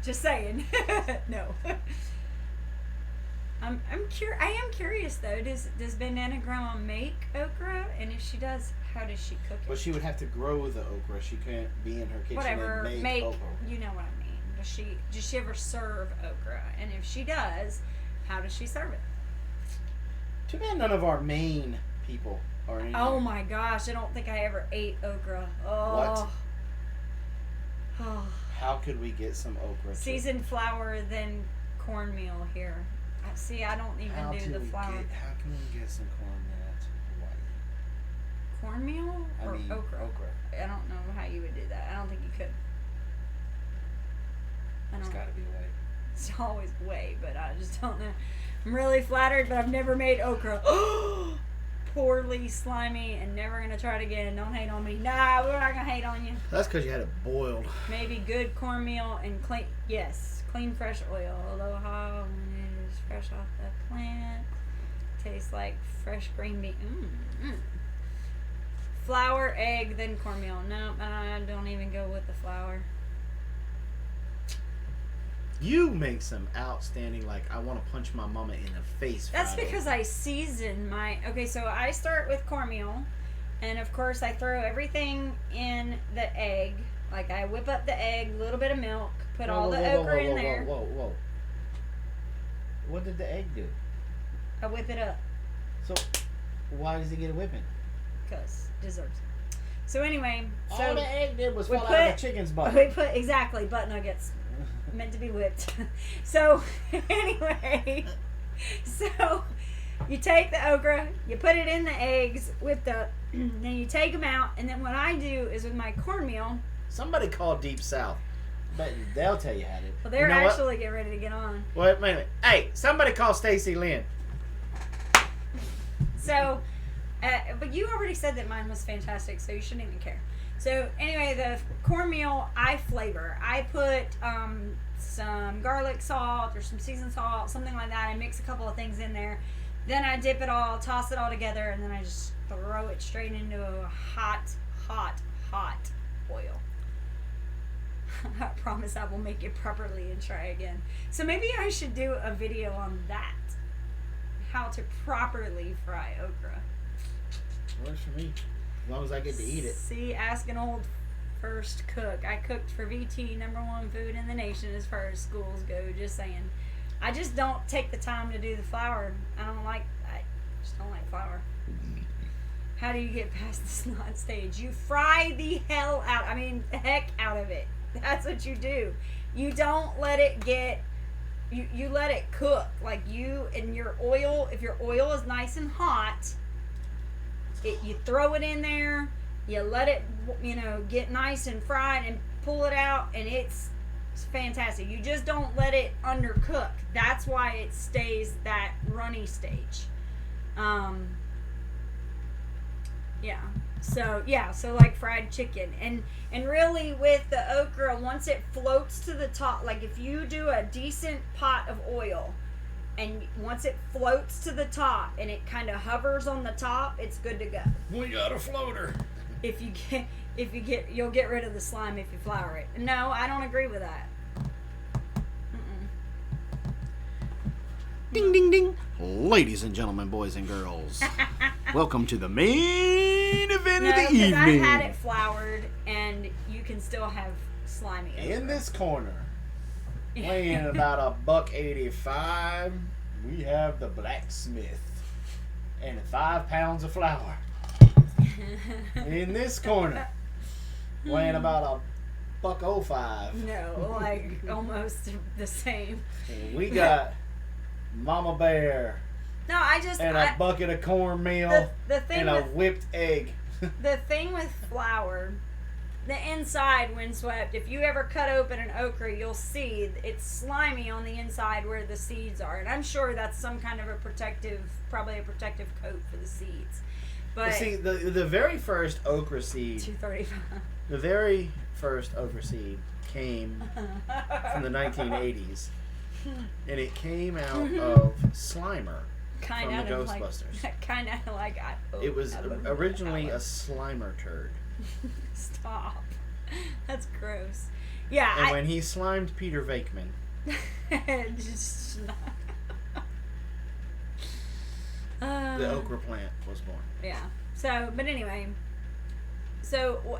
Speaker 1: Just saying. No. I am curious though. Does Bandana Grandma make okra? And if she does, how does she cook it?
Speaker 2: Well, she would have to grow the okra. She can't be in her kitchen
Speaker 1: Whatever.
Speaker 2: and make okra.
Speaker 1: You know what I mean? Does she ever serve okra? And if she does, how does she serve it?
Speaker 2: Too bad none of our Maine people are in
Speaker 1: Oh
Speaker 2: here.
Speaker 1: my gosh! I don't think I ever ate okra. Oh. Oh.
Speaker 2: How could we get some okra?
Speaker 1: Seasoned flour, then cornmeal here. See, I don't even do the flour.
Speaker 2: How can we get some cornmeal to Hawaii?
Speaker 1: Cornmeal or okra?
Speaker 2: Okra.
Speaker 1: I don't know how you would do that. I don't think you could.
Speaker 2: It's got to be a way.
Speaker 1: It's always way, but I just don't know. I'm really flattered, but I've never made okra. Poorly, slimy, and never gonna try it again. Don't hate on me. Nah, we're not gonna hate on you.
Speaker 2: That's because you had it boiled.
Speaker 1: Maybe good cornmeal and clean. Yes, clean fresh oil. Aloha when it is fresh off the plant. Tastes like fresh green bean. Flour, egg, then cornmeal. No, I don't even go with the flour.
Speaker 2: You make some outstanding, like, I want to punch my mama in the face.
Speaker 1: That's
Speaker 2: fried
Speaker 1: because
Speaker 2: okra.
Speaker 1: I season my. Okay, so I start with cornmeal, and of course I throw everything in the egg. Like I whip up the egg, a little bit of milk, put all the okra in there.
Speaker 2: Whoa. What did the egg do?
Speaker 1: I whip it up
Speaker 2: So, why does it get a whipping?
Speaker 1: because deserves it. So anyway, so
Speaker 2: All the egg did was
Speaker 1: we
Speaker 2: fall out of
Speaker 1: put-
Speaker 2: the chicken's butt.
Speaker 1: we put exactly butt nuggets meant to be whipped. So anyway, so you take the okra, you put it in the eggs, whipped up, then you take them out, and then what I do is with my cornmeal.
Speaker 2: Somebody call Deep South. But they'll tell you how to.
Speaker 1: Well, they're
Speaker 2: You know what?
Speaker 1: actually getting ready to get on.
Speaker 2: Wait a minute. Hey, somebody call Stacy Lynn.
Speaker 1: So, but you already said that mine was fantastic, so you shouldn't even care. So anyway, the cornmeal I flavor. I put some garlic salt or some seasoned salt, something like that. I mix a couple of things in there. Then I dip it all, toss it all together, and then I just throw it straight into a hot oil. I promise I will make it properly and try again. So maybe I should do a video on that. How to properly fry okra.
Speaker 2: Works for me. As long as I get to eat it.
Speaker 1: See, ask an old first cook. I cooked for VT, #1 food in the nation as far as schools go. Just saying. I just don't take the time to do the flour. I just don't like flour. How do you get past the snot stage? You fry the heck out of it. That's what you do. You don't let it get, you let it cook. Like in your oil, if your oil is nice and hot, you throw it in there, you let it, get nice and fried and pull it out, and it's fantastic. You just don't let it undercook. That's why it stays that runny stage. So like fried chicken, and really with the okra, once it floats to the top, like if you do a decent pot of oil, and once it floats to the top and it kind of hovers on the top, it's good to go.
Speaker 2: We got a floater.
Speaker 1: You'll get rid of the slime if you flour it. No, I don't agree with that.
Speaker 2: Ding, ding, ding. Ladies and gentlemen, boys and girls, welcome to the main event of the
Speaker 1: because
Speaker 2: evening.
Speaker 1: I've had it floured, and you can still have slimy okra.
Speaker 2: In this corner, weighing about $1.85, we have the blacksmith and 5 pounds of flour. In this corner, weighing about $1.05,
Speaker 1: No, like almost the same.
Speaker 2: we got Mama Bear
Speaker 1: No,
Speaker 2: and a bucket of cornmeal
Speaker 1: the thing
Speaker 2: and a
Speaker 1: with
Speaker 2: whipped egg.
Speaker 1: the thing with flour the inside when swept. If you ever cut open an okra, you'll see it's slimy on the inside where the seeds are, and I'm sure that's some kind of probably a protective coat for the seeds. But
Speaker 2: See, the very first okra seed,
Speaker 1: 235.
Speaker 2: the very first okra seed came from the 1980s, and it came out of Slimer from the Ghostbusters.
Speaker 1: Kind of like
Speaker 2: It was originally a Slimer turd.
Speaker 1: Stop. That's gross. Yeah.
Speaker 2: And when he slimed Peter Venkman,
Speaker 1: Just
Speaker 2: the okra plant was born.
Speaker 1: Yeah. So, but anyway. So,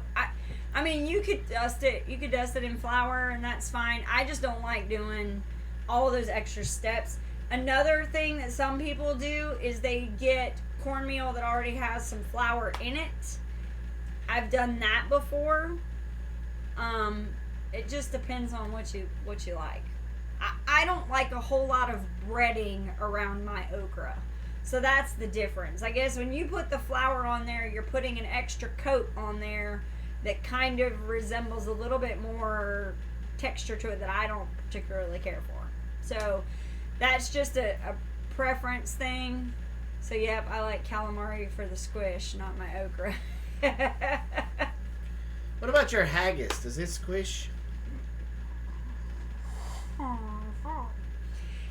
Speaker 1: I mean, you could dust it. You could dust it in flour, and that's fine. I just don't like doing all those extra steps. Another thing that some people do is they get cornmeal that already has some flour in it. I've done that before. It just depends on what you like. I don't like a whole lot of breading around my okra. So that's the difference. I guess when you put the flour on there, you're putting an extra coat on there that kind of resembles a little bit more texture to it that I don't particularly care for. So that's just a preference thing. So yep, I like calamari for the squish, not my okra.
Speaker 2: What about your haggis? Does it squish?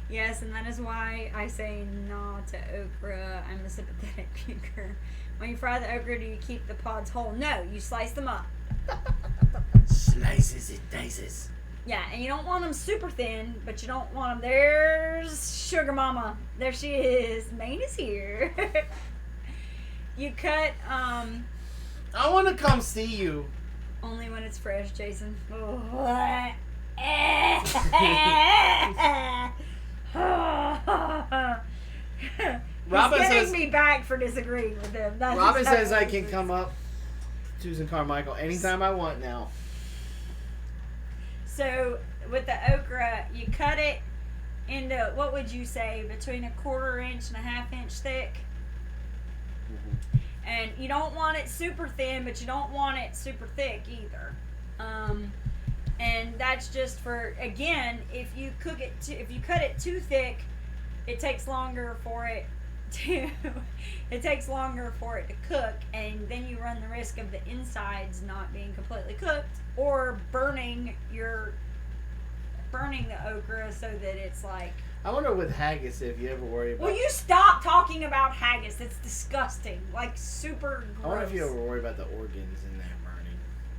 Speaker 1: Yes, and that is why I say no to okra. I'm a sympathetic puker. When you fry the okra, do you keep the pods whole? No, you slice them up.
Speaker 2: Slices and dices.
Speaker 1: Yeah, and you don't want them super thin, but you don't want them. There's Sugar Mama. There she is. Maine is here. You cut,
Speaker 2: I want to come see you.
Speaker 1: only when it's fresh, Jason.
Speaker 2: Robin
Speaker 1: He's getting
Speaker 2: says-
Speaker 1: me back for disagreeing with him. That's
Speaker 2: Robin
Speaker 1: exactly
Speaker 2: says I
Speaker 1: what
Speaker 2: can
Speaker 1: it is.
Speaker 2: come up, Susan Carmichael, anytime I want now.
Speaker 1: So with the okra, you cut it into, what would you say, between 1/4 inch and 1/2 inch thick? And you don't want it super thin, but you don't want it super thick either. And that's just for, again, if you cut it too thick, it takes longer for it to cook, and then you run the risk of the insides not being completely cooked or burning the okra so that it's like.
Speaker 2: I wonder with haggis if you ever worry about.
Speaker 1: Will you stop talking about haggis? It's disgusting. Like, super gross.
Speaker 2: I wonder if you ever worry about the organs in there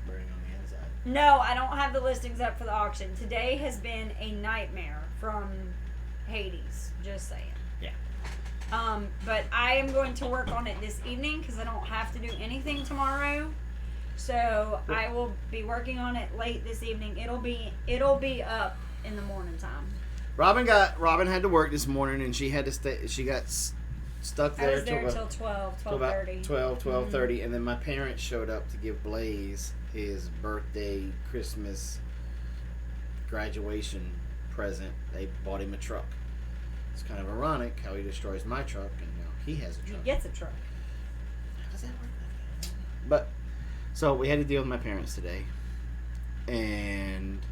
Speaker 2: burning on the inside.
Speaker 1: No, I don't have the listings up for the auction. Today has been a nightmare from Hades. Just saying.
Speaker 2: Yeah.
Speaker 1: But I am going to work on it this evening because I don't have to do anything tomorrow. So I will be working on it late this evening. It'll be up in the morning time.
Speaker 2: Robin had to work this morning, and she had to stay. She got stuck there,
Speaker 1: I was there till 12:30.
Speaker 2: 12:30, and then my parents showed up to give Blaze his birthday, Christmas, graduation present. They bought him a truck. It's kind of ironic how he destroys my truck, and now he has a
Speaker 1: He
Speaker 2: truck.
Speaker 1: gets a truck.
Speaker 2: How does that work? But so we had to deal with my parents today, and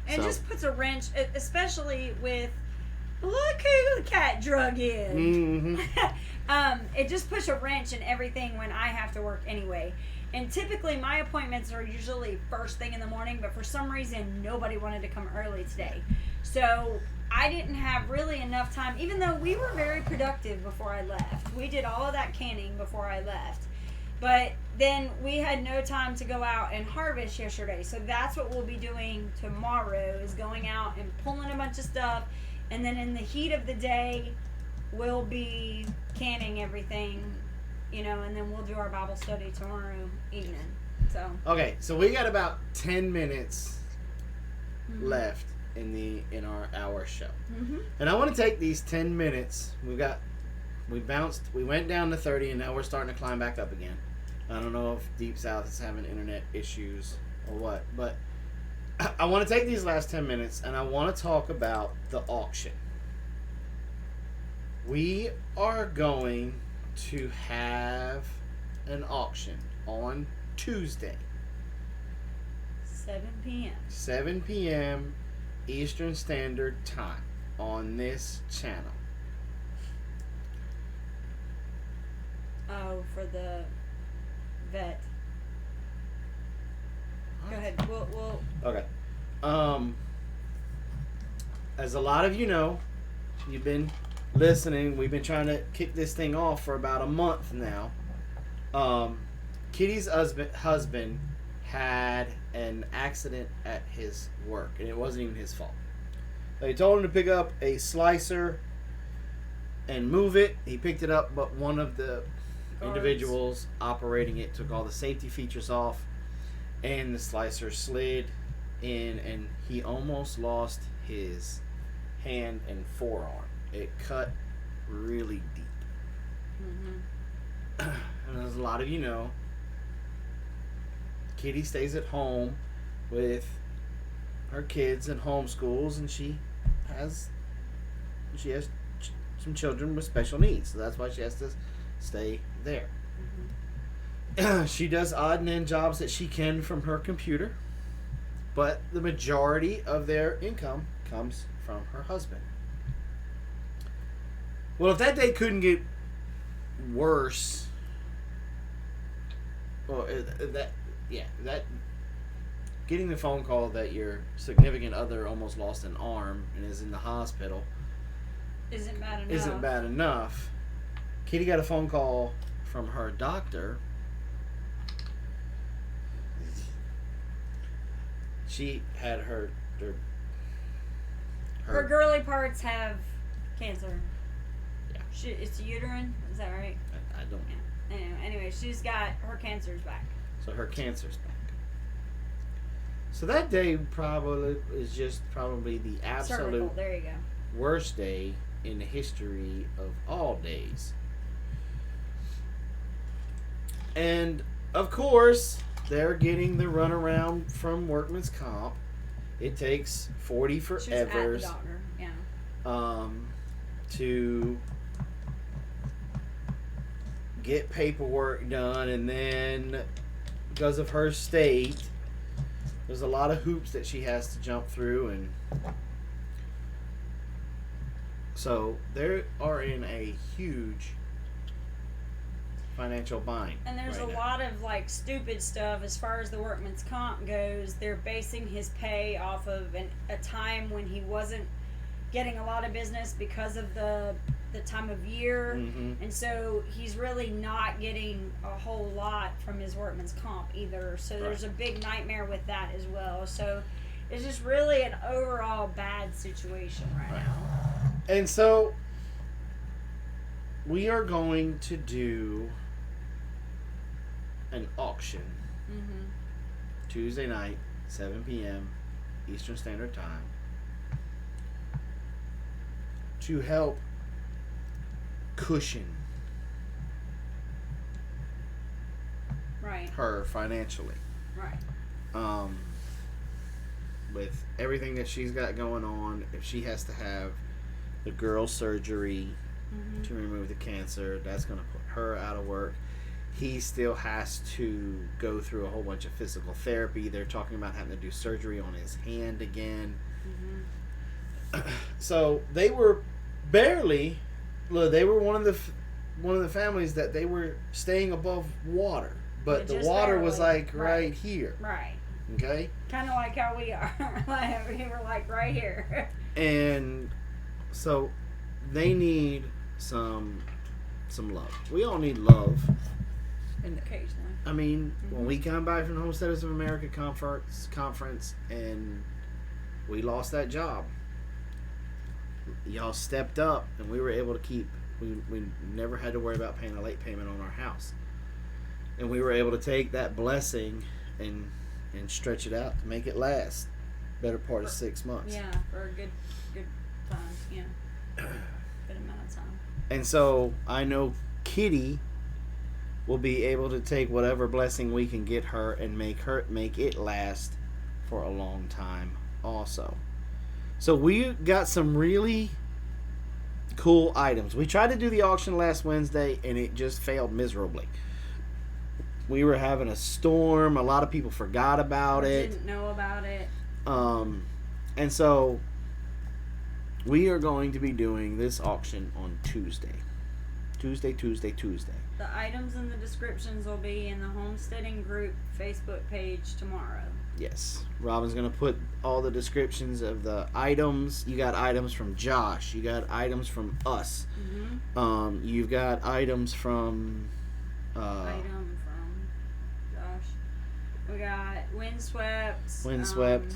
Speaker 1: And
Speaker 2: so,
Speaker 1: just puts a wrench, especially with, look who the cat drug in. It just puts a wrench in everything when I have to work anyway. And typically my appointments are usually first thing in the morning, but for some reason nobody wanted to come early today. So I didn't have really enough time, even though we were very productive before I left. We did all of that canning before I left. But then we had no time to go out and harvest yesterday. So that's what we'll be doing tomorrow, is going out and pulling a bunch of stuff. And then in the heat of the day, we'll be canning everything, and then we'll do our Bible study tomorrow evening. So
Speaker 2: okay, so we got about 10 minutes left in our hour show. And I want to take these 10 minutes. We went down to 30, and now we're starting to climb back up again. I don't know if Deep South is having internet issues or what, but I want to take these last 10 minutes, and I want to talk about the auction. We are going to have an auction on Tuesday.
Speaker 1: 7 p.m.
Speaker 2: 7 p.m. Eastern Standard Time on this channel.
Speaker 1: Oh, for the vet. Go ahead. We'll
Speaker 2: Okay. As a lot of you know, you've been listening. We've been trying to kick this thing off for about a month now. Kitty's husband had an accident at his work, and it wasn't even his fault. They told him to pick up a slicer and move it. He picked it up, but one of the individuals operating it took all the safety features off, and the slicer slid in, and he almost lost his hand and forearm. It cut really deep. And as a lot of you know, Kitty stays at home with her kids and homeschools, and she has some children with special needs, so that's why she has to stay there. She does odd and end jobs that she can from her computer, but the majority of their income comes from her husband. Well, if that day couldn't get worse, well, that getting the phone call that your significant other almost lost an arm and is in the hospital
Speaker 1: isn't
Speaker 2: bad enough. Kitty got a phone call from her doctor. She had her
Speaker 1: girly parts have cancer.
Speaker 2: Yeah.
Speaker 1: It's uterine. Is that right?
Speaker 2: I don't know.
Speaker 1: Yeah. Anyway, she's got her cancer's back.
Speaker 2: So her cancer's back. So that day probably the absolute
Speaker 1: Cervical. There you go.
Speaker 2: worst day in the history of all days. And of course, they're getting the runaround from workman's comp. It takes 40
Speaker 1: She was at the
Speaker 2: forevers
Speaker 1: doctor. Yeah.
Speaker 2: to get paperwork done, and then because of her state, there's a lot of hoops that she has to jump through, and so they are in a huge financial bind.
Speaker 1: And there's
Speaker 2: right
Speaker 1: a
Speaker 2: now.
Speaker 1: lot of like stupid stuff as far as the workman's comp goes. They're basing his pay off of a time when he wasn't getting a lot of business because of the time of year.
Speaker 2: Mm-hmm.
Speaker 1: And so he's really not getting a whole lot from his workman's comp either. So there's a big nightmare with that as well. So it's just really an overall bad situation right now.
Speaker 2: And so we are going to do an auction
Speaker 1: Mm-hmm.
Speaker 2: Tuesday night, 7 p.m. Eastern Standard Time, to help cushion
Speaker 1: Right.
Speaker 2: her financially.
Speaker 1: Right.
Speaker 2: With everything that she's got going on, if she has to have the girl surgery
Speaker 1: Mm-hmm.
Speaker 2: to remove the cancer, that's going to put her out of work. He still has to go through a whole bunch of physical therapy. They're talking about having to do surgery on his hand again.
Speaker 1: Mm-hmm.
Speaker 2: So they were one of the families that they were staying above water, but the
Speaker 1: Just
Speaker 2: water
Speaker 1: barely.
Speaker 2: was like
Speaker 1: Right.
Speaker 2: right here.
Speaker 1: Right.
Speaker 2: Okay.
Speaker 1: Kind of like how we are. We were like right here.
Speaker 2: And so they need some love. We all need love. And
Speaker 1: Occasionally.
Speaker 2: I mean, when we come back from the Homesteaders of America conference and we lost that job, y'all stepped up and we were able to keep. We never had to worry about paying a late payment on our house, and we were able to take that blessing and stretch it out to make it last better part of 6 months.
Speaker 1: Yeah, for a good time. Yeah, good amount of time.
Speaker 2: And so I know Kitty will be able to take whatever blessing we can get her and make it last for a long time also. So we got some really cool items. We tried to do the auction last Wednesday and it just failed miserably. we were having a storm. A lot of people forgot about it.
Speaker 1: Didn't know about it.
Speaker 2: And so we are going to be doing this auction on Tuesday. Tuesday.
Speaker 1: The items in the descriptions will be in the Homesteading Group Facebook page tomorrow.
Speaker 2: Yes. Robin's going to put all the descriptions of the items. You got items from Josh. You got items from us.
Speaker 1: Mm-hmm.
Speaker 2: You've got items from...
Speaker 1: Item from Josh. We got Windswept.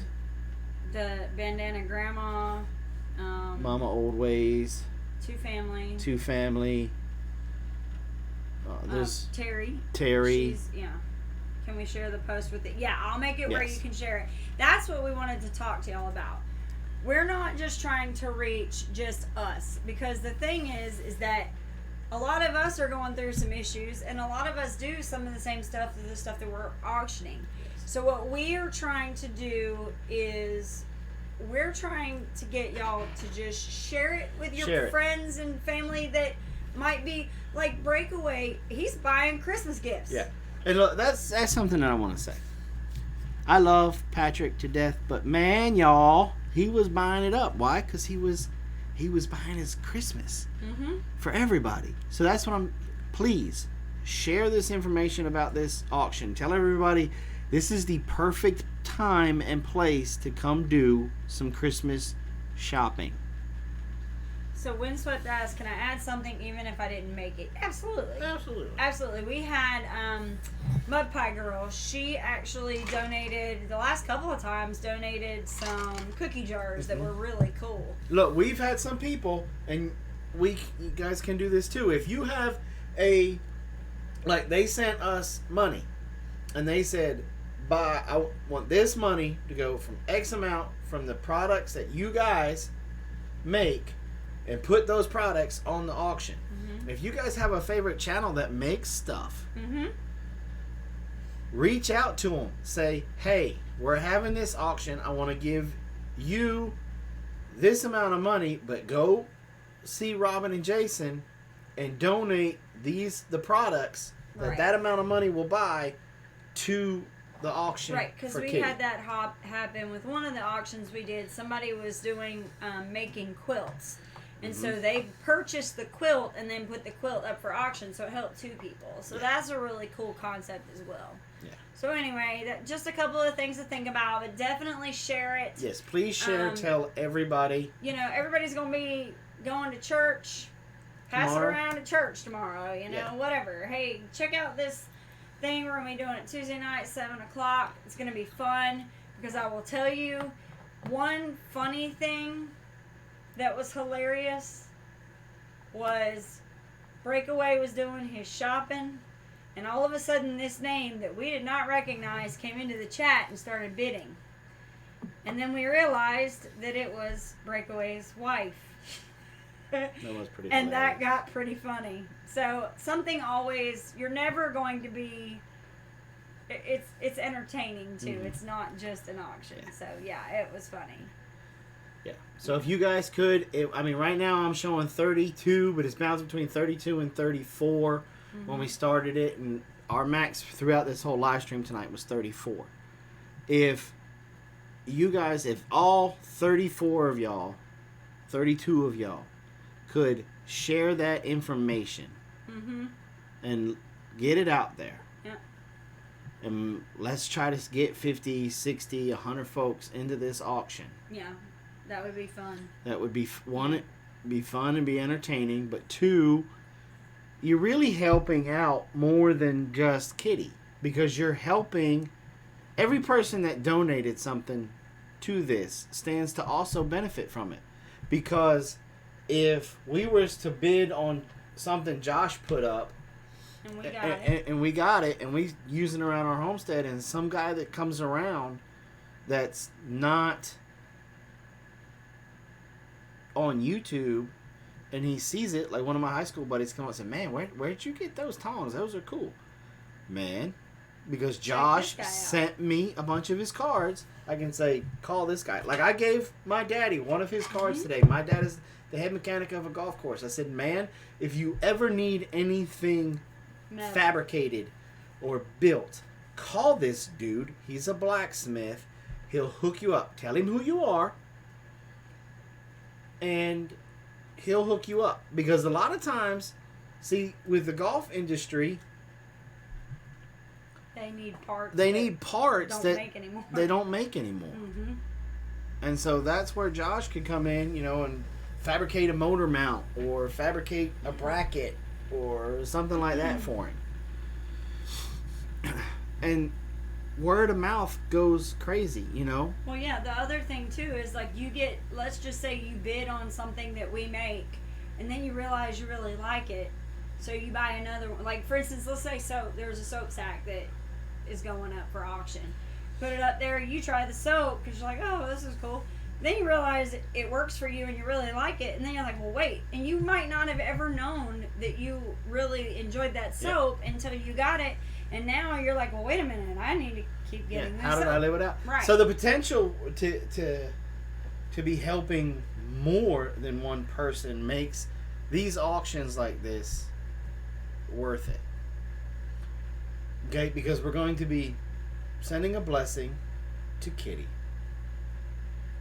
Speaker 1: The Bandana Grandma.
Speaker 2: Mama Old Ways.
Speaker 1: Two Family.
Speaker 2: There's
Speaker 1: Terry.
Speaker 2: Terry.
Speaker 1: Can we share the post with it? Yeah, I'll make it where you can share it. That's what we wanted to talk to y'all about. We're not just trying to reach just us, because the thing is that a lot of us are going through some issues, and a lot of us do some of the same stuff as the stuff that we're auctioning. So what we are trying to do is we're trying to get y'all to just share it with your friends and family that might be like Breakaway. He's buying Christmas gifts.
Speaker 2: Yeah. And look, that's something that I want to say. I love Patrick to death, but man, y'all, he was buying it up. Why? Because he was buying his Christmas for everybody. So that's what please share this information about this auction. Tell everybody this is the perfect time and place to come do some Christmas shopping.
Speaker 1: So Windswept asked, can I add something even if I didn't make it? Absolutely. We had Mud Pie Girl. She actually donated, the last couple of times, donated some cookie jars that were really cool.
Speaker 2: Look, we've had some people, and you guys can do this too. If you have they sent us money, and they said, I want this money to go from X amount from the products that you guys make, and put those products on the auction. If you guys have a favorite channel that makes stuff, reach out to them. Say, hey, we're having this auction. I want to give you this amount of money, but go see Robin and Jason and donate the products that amount of money will buy to the auction.
Speaker 1: Right, because we had that happen with one of the auctions we did. Somebody was doing making quilts. And so they purchased the quilt and then put the quilt up for auction, so it helped two people. So that's a really cool concept as well. Yeah. So anyway, just a couple of things to think about, but definitely share it.
Speaker 2: Yes, please share. Tell everybody.
Speaker 1: Everybody's going to be going to church. Pass it around to church tomorrow, whatever. Hey, check out this thing. We're going to be doing it Tuesday night, 7 o'clock. It's going to be fun, because I will tell you one funny thing that was hilarious was Breakaway was doing his shopping, and all of a sudden this name that we did not recognize came into the chat and started bidding. And then we realized that it was Breakaway's wife.
Speaker 2: That was pretty
Speaker 1: and
Speaker 2: hilarious.
Speaker 1: That got pretty funny. So something always, you're never going to be, it's entertaining too. It's not just an auction. So yeah, it was funny.
Speaker 2: Yeah. So if you guys could, right now I'm showing 32, but it's bounced between 32 and 34 when we started it, and our max throughout this whole live stream tonight was 34. If all 34 of y'all, 32 of y'all, could share that information and get it out there. Yeah. And let's try to get 50, 60, 100 folks into this auction.
Speaker 1: Yeah. That would be fun. That would
Speaker 2: be be fun and be entertaining, but two, you're really helping out more than just Kitty, because you're helping every person that donated something to this stands to also benefit from it. Because if we were to bid on something Josh put up and we got it and we use it around our homestead, and some guy that comes around that's not on YouTube and he sees it, like one of my high school buddies come up and say, man, where'd you get those tongs? Those are cool. Man, because Josh sent me a bunch of his cards, I can say, call this guy. Like I gave my daddy one of his cards today. My dad is the head mechanic of a golf course. I said, man, if you ever need anything fabricated or built, call this dude. He's a blacksmith. He'll hook you up. Tell him who you are, and he'll hook you up. Because a lot of times, see, with the golf industry,
Speaker 1: They need parts.
Speaker 2: they
Speaker 1: that
Speaker 2: need parts
Speaker 1: don't
Speaker 2: that
Speaker 1: make anymore.
Speaker 2: they don't make anymore.
Speaker 1: Mm-hmm.
Speaker 2: And so that's where Josh could come in, and fabricate a motor mount or fabricate a bracket or something like that for him. And word of mouth goes crazy,
Speaker 1: Well, yeah, the other thing too is like let's just say you bid on something that we make, and then you realize you really like it, so you buy another one. Like, for instance, let's say there's a soap sack that is going up for auction. Put it up there, you try the soap because you're like, oh, this is cool. Then you realize it works for you and you really like it, and then you're like, well, wait. And you might not have ever known that you really enjoyed that soap until you got it, and now you're like, well, wait a minute, I need to keep getting this.
Speaker 2: How did I live it out?
Speaker 1: Right.
Speaker 2: So the potential to be helping more than one person makes these auctions like this worth it. Okay, because we're going to be sending a blessing to Kitty.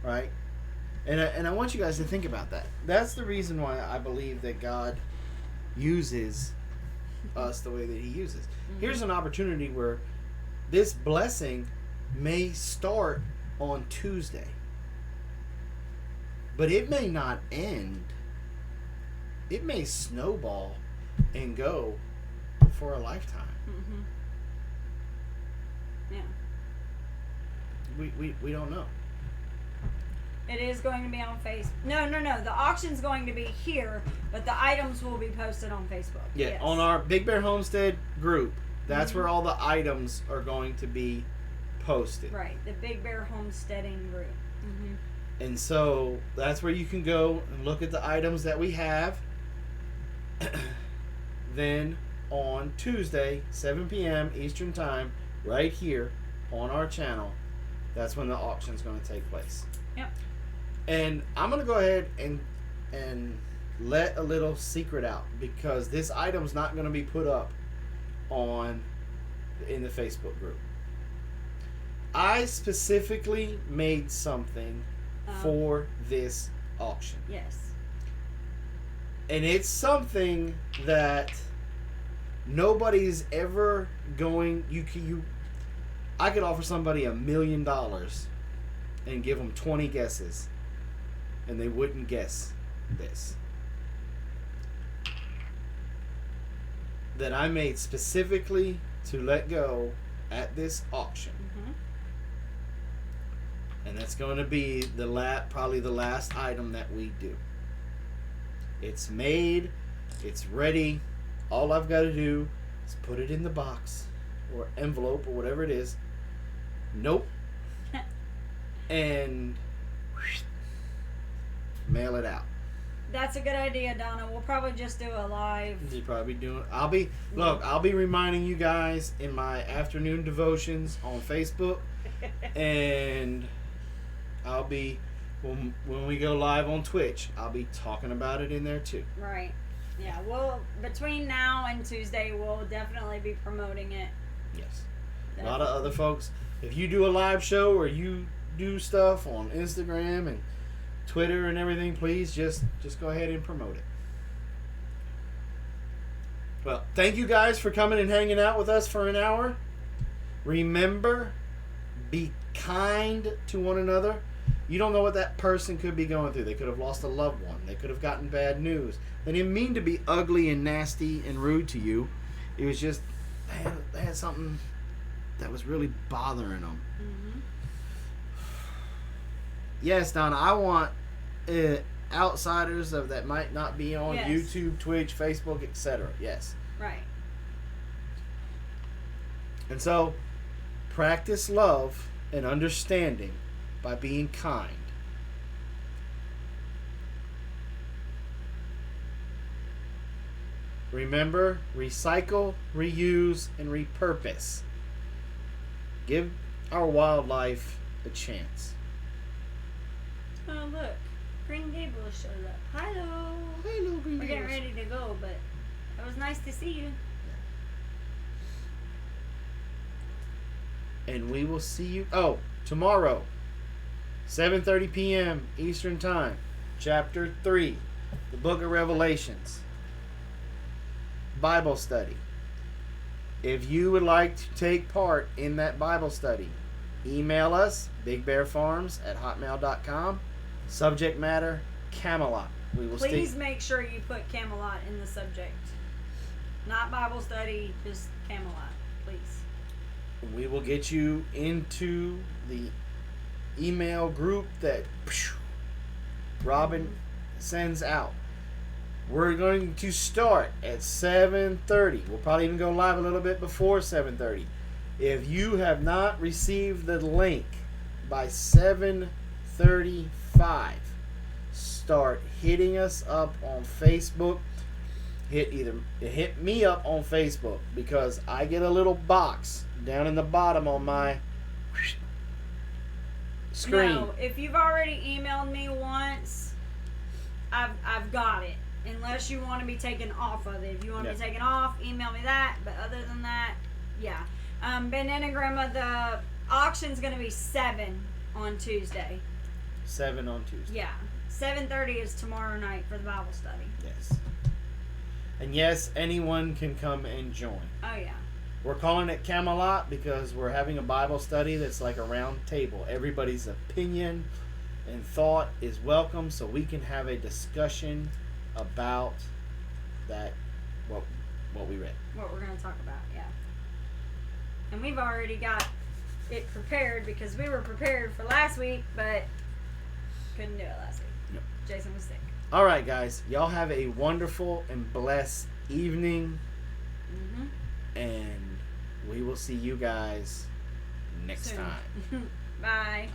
Speaker 2: Right? And I want you guys to think about that. That's the reason why I believe that God uses us the way that he uses. Mm-hmm. Here's an opportunity where this blessing may start on Tuesday. But it may not end. It may snowball and go for a lifetime.
Speaker 1: Mm-hmm. Yeah.
Speaker 2: We don't know.
Speaker 1: It is going to be on Facebook. No. The auction's going to be here, but the items will be posted on Facebook.
Speaker 2: Yeah,
Speaker 1: yes.
Speaker 2: On our Big Bear Homestead group. That's
Speaker 1: Mm-hmm.
Speaker 2: where all the items are going to be posted.
Speaker 1: Right, the Big Bear Homesteading group. Mm-hmm.
Speaker 2: And so that's where you can go and look at the items that we have. Then on Tuesday, 7 p.m. Eastern Time, right here on our channel, that's when the auction's going to take place.
Speaker 1: Yep.
Speaker 2: And I'm going to go ahead and let a little secret out, because this item's not going to be put up in the Facebook group. I specifically made something for this auction.
Speaker 1: Yes.
Speaker 2: And it's something that nobody's ever going. I could offer somebody $1 million and give them 20 guesses, and they wouldn't guess this. That I made specifically to let go at this auction.
Speaker 1: Mm-hmm.
Speaker 2: And that's going to be probably the last item that we do. It's made. It's ready. All I've got to do is put it in the box or envelope or whatever it is. Nope. And mail it out.
Speaker 1: That's a good idea, Donna. We'll probably just do a live.
Speaker 2: You probably doing. I'll be reminding you guys in my afternoon devotions on Facebook, and I'll be when we go live on Twitch, I'll be talking about it in there too.
Speaker 1: Right. Yeah. Well, between now and Tuesday, we'll definitely be promoting it.
Speaker 2: Yes.
Speaker 1: Definitely.
Speaker 2: A lot of other folks. If you do a live show or you do stuff on Instagram and Twitter and everything, please just go ahead and promote it. Well, thank you guys for coming and hanging out with us for an hour. Remember, be kind to one another. You don't know what that person could be going through. They could have lost a loved one. They could have gotten bad news. They didn't mean to be ugly and nasty and rude to you. It was just they had something that was really bothering them.
Speaker 1: Mm-hmm.
Speaker 2: Yes, Donna, I want outsiders that might not be on
Speaker 1: Yes.
Speaker 2: YouTube, Twitch, Facebook, etc. Yes.
Speaker 1: Right.
Speaker 2: And so, practice love and understanding by being kind. Remember, recycle, reuse, and repurpose. Give our wildlife a chance.
Speaker 1: Oh, look. Green Gables showed up. Hello.
Speaker 2: Hello, Green
Speaker 1: We're getting
Speaker 2: Gables.
Speaker 1: ready to go, but it was nice to see you.
Speaker 2: And we will see you. Oh, tomorrow, 7:30 p.m. Eastern Time, Chapter 3, the Book of Revelations, Bible study. If you would like to take part in that Bible study, email us, bigbearfarms@hotmail.com. Subject matter, Camelot. We will
Speaker 1: Please make sure you put Camelot in the subject. Not Bible study, just Camelot, please.
Speaker 2: We will get you into the email group that Robin sends out. We're going to start at 7:30. We'll probably even go live a little bit before 7:30. If you have not received the link by 7:35, start hitting us up on Facebook. Hit me up on Facebook, because I get a little box down in the bottom on my screen.
Speaker 1: No, if you've already emailed me once, I've got it. Unless you want to be taken off of it. If you want to be taken off, email me that. But other than that, yeah. Banana Grandma, the auction's going to be 7 on Tuesday.
Speaker 2: 7 on Tuesday.
Speaker 1: Yeah. 7:30 is tomorrow night for the Bible study.
Speaker 2: Yes. And yes, anyone can come and join.
Speaker 1: Oh, yeah.
Speaker 2: We're calling it Camelot because we're having a Bible study that's like a round table. Everybody's opinion and thought is welcome, so we can have a discussion about that, what we read.
Speaker 1: What we're going to talk about, yeah. And we've already got it prepared because we were prepared for last week, but couldn't do it last week.
Speaker 2: No.
Speaker 1: Jason was sick.
Speaker 2: All right, guys. Y'all have a wonderful and blessed evening.
Speaker 1: Mm-hmm.
Speaker 2: And we will see you guys next
Speaker 1: Soon.
Speaker 2: time.
Speaker 1: Bye.